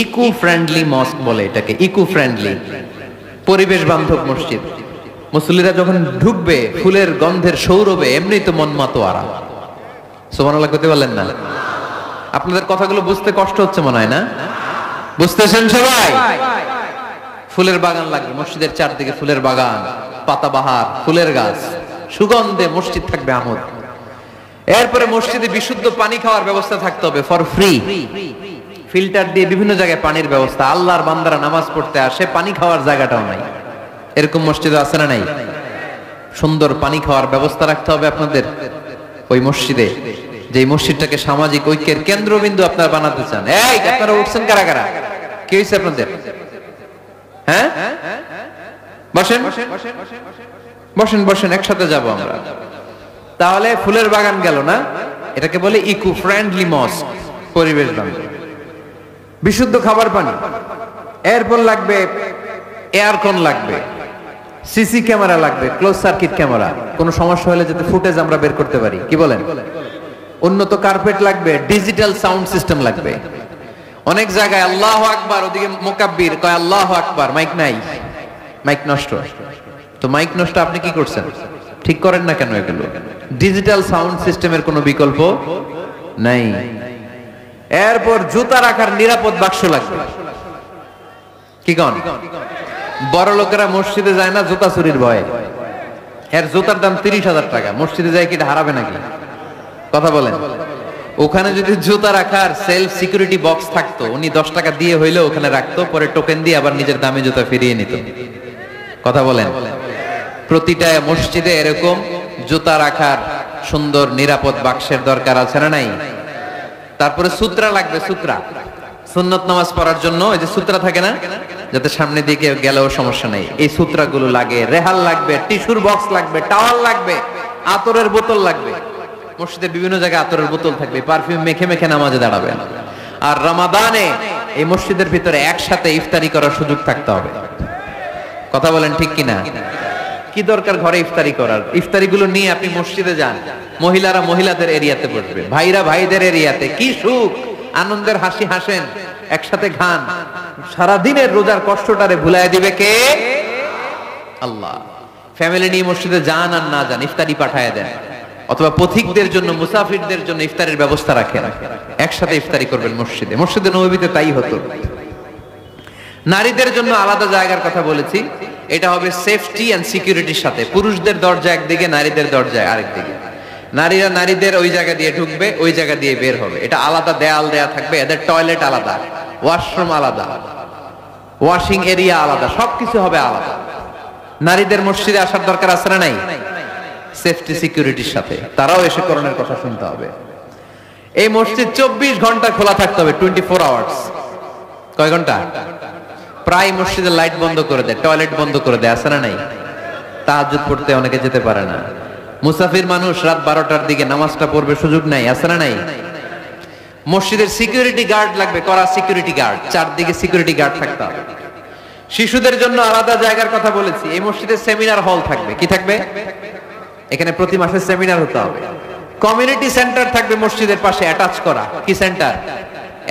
Speaker 1: ইকো ফ্রেন্ডলি মস্ক বলে এটাকে, ইকো ফ্রেন্ডলি, পরিবেশ বান্ধব মসজিদ। মুসল্লিরা যখন ঢুকবে ফুলের গন্ধের সৌরভে এমনি তো মন মাতোয়ারা। সুবহানাল্লাহ কইতে বলেন না? আপনাদের কথাগুলো বুঝতে কষ্ট হচ্ছে মনে হয় না? বুঝতেছেন সবাই? ফুলের বাগান লাগবে মসজিদের চারদিকে, ফুলের বাগান, পাতাবাহার, ফুলের গাছ, সুগন্ধে মসজিদ থাকবে আমোদ। এরপরে মসজিদে বিশুদ্ধ পানি খাওয়ার ব্যবস্থা থাকতে হবে, ফর ফ্রি। ফিল্টার দিয়ে বিভিন্ন জায়গায় পানির ব্যবস্থা। আল্লাহর বান্দারা নামাজ পড়তে আসে, পানি খাওয়ার জায়গাটাও নাই। এরকম মসজিদ আছে না নাই? সুন্দর পানি খাওয়ার ব্যবস্থা রাখতে হবে আপনাদের ওই মসজিদে, যে মসজিদটাকে সামাজিক ঐক্যের কেন্দ্রবিন্দু আপনারা বানাতে চান। এই আপনারা উঠছেন কারা কারা? কি হয়েছে আপনাদের? হ্যাঁ, বসেন বসেন বসেন, একসাথে যাব আমরা। তাহলে ফুলের বাগান গেল না, এটাকে বলে ইকো ফ্রেন্ডলি মস্ক, পরিবেশ বান্ধব। বিশুদ্ধ খাবার পানি। এরপর লাগবে এয়ারকন, লাগবে সিসি ক্যামেরা, লাগবে ক্লোজ সার্কিট ক্যামেরা, কোনো সমস্যা হলে যাতে ফুটেজ আমরা বের করতে পারি, কি বলেন? উন্নত কার্পেট লাগবে, ডিজিটাল সাউন্ড সিস্টেম লাগবে। অনেক জায়গায় আল্লাহু আকবার, ওদিকে মুকাব্বির কয় আল্লাহু আকবার, মাইক নাই, মাইক নষ্ট। তো মাইক নষ্ট, আপনি কি করছেন? ঠিক করেন না কেন এগুলো? ডিজিটাল সাউন্ড সিস্টেমের কোনো বিকল্প নাই। এরপর জুতা রাখার নিরাপদ বাক্স লাগবে। কি কন? বড় লোকেরা মসজিদে যায় না জুতা চুরির ভয়ে। এর জুতার দাম 30,000 টাকা, মসজিদে যায় কি হারাবে নাকি? কথা বলেন। ওখানে যদি জুতা রাখার সেলফ সিকিউরিটি বক্স থাকতো, উনি 10 টাকা দিয়ে হইলে ওখানে রাখতো, পরে টোকেন দিয়ে আবার নিজের দামে জুতা ফিরিয়ে নিত। কথা বলেন। প্রতিটা মসজিদে এরকম জুতা রাখার সুন্দর নিরাপদ বাক্সের দরকার আছে না নাই? তারপরে সুতরা লাগবে, সুতরা, সুন্নত নামাজ পড়ার জন্য এই যে সূত্রা থাকে না, যাতে সামনে দিকে গেলেও সমস্যা নেই, এই সূত্রাগুলো লাগে, রেহাল লাগবে, টিস্যুর বক্স লাগবে, টাওয়াল লাগবে, আতরের বোতল লাগবে। মসজিদে বিভিন্ন জায়গায় আতরের বোতল থাকবে, পারফিউম মেখে মেখে নামাজে দাঁড়াবেন। আর রমাদানে এই মসজিদের ভিতরে একসাথে ইফতারি করার সুযোগ থাকতে হবে। কথা বলেন ঠিক কিনা? কি দরকার ঘরে ইফতারি করার? ইফতারিগুলো নিয়ে আপনি মসজিদে যান, মহিলারা মহিলাদের এরিয়াতে বসবে, ভাইরা ভাইদের এরিয়াতে, কি সুখ, আনন্দের হাসি হাসেন, একসাথে খান, সারাদিনের রোজার কষ্টটারে ভুলায় দিবে কে? আল্লাহ। ফ্যামিলি নিয়ে মসজিদে যান আর না যান, ইফতারি পাঠায় দেন, অথবা পথিকদের জন্য, মুসাফিরদের জন্য ইফতারের ব্যবস্থা রাখেন, একসাথে ইফতারি করবেন মসজিদে। মসজিদে নববীতে তাই হতো। নারীদের জন্য আলাদা জায়গার কথা বলেছি, এটা হবে সেফটি এন্ড সিকিউরিটির সাথে। পুরুষদের দরজা একদিকে, নারীদের দরজা আরেকদিকে। নারীরা নারীদের ওই জায়গা দিয়ে ঢুকবে, ওই জায়গা দিয়ে বের হবে, এটা আলাদা দেয়াল দেয়া থাকবে, এদের টয়লেট আলাদা, ওয়াশরুম আলাদা, ওয়াশিং এরিয়া আলাদা, সবকিছু হবে আলাদা। নারীদের মসজিদে আসার দরকার আছে না নাই? সেফটি সিকিউরিটির সাথে, তারাও এসে কোরআনের কথা শুনতে হবে। এই মসজিদ 24 ঘন্টা খোলা থাকতে হবে, 24 আওয়ার্স। কয় ঘন্টা? প্রায় মসজিদের লাইট বন্ধ করে দেয়, টয়লেট বন্ধ করে দেয়, আছে না নাই? তাহাজ্জুদ পড়তে অনেকে যেতে পারে না, মুসাফির মানুষ রাত 12টার দিকে নামাজটা পড়বে, সুযোগ নাই, আছে না নাই? মসজিদের সিকিউরিটি গার্ড লাগবে, করা সিকিউরিটি গার্ড, চারদিকে সিকিউরিটি গার্ড থাকতে হবে। শিশুদের জন্য আলাদা জায়গার কথা বলেছি। এই মসজিদে সেমিনার হল থাকবে। কি থাকবে? এখানে প্রতি মাসে সেমিনার হতে হবে। কমিউনিটি সেন্টার থাকবে মসজিদের পাশে অ্যাটাচ করা। কি সেন্টার?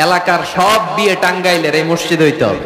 Speaker 1: এলাকার সব বিয়ে টাঙ্গাইলের এই মসজিদে হইতে হবে।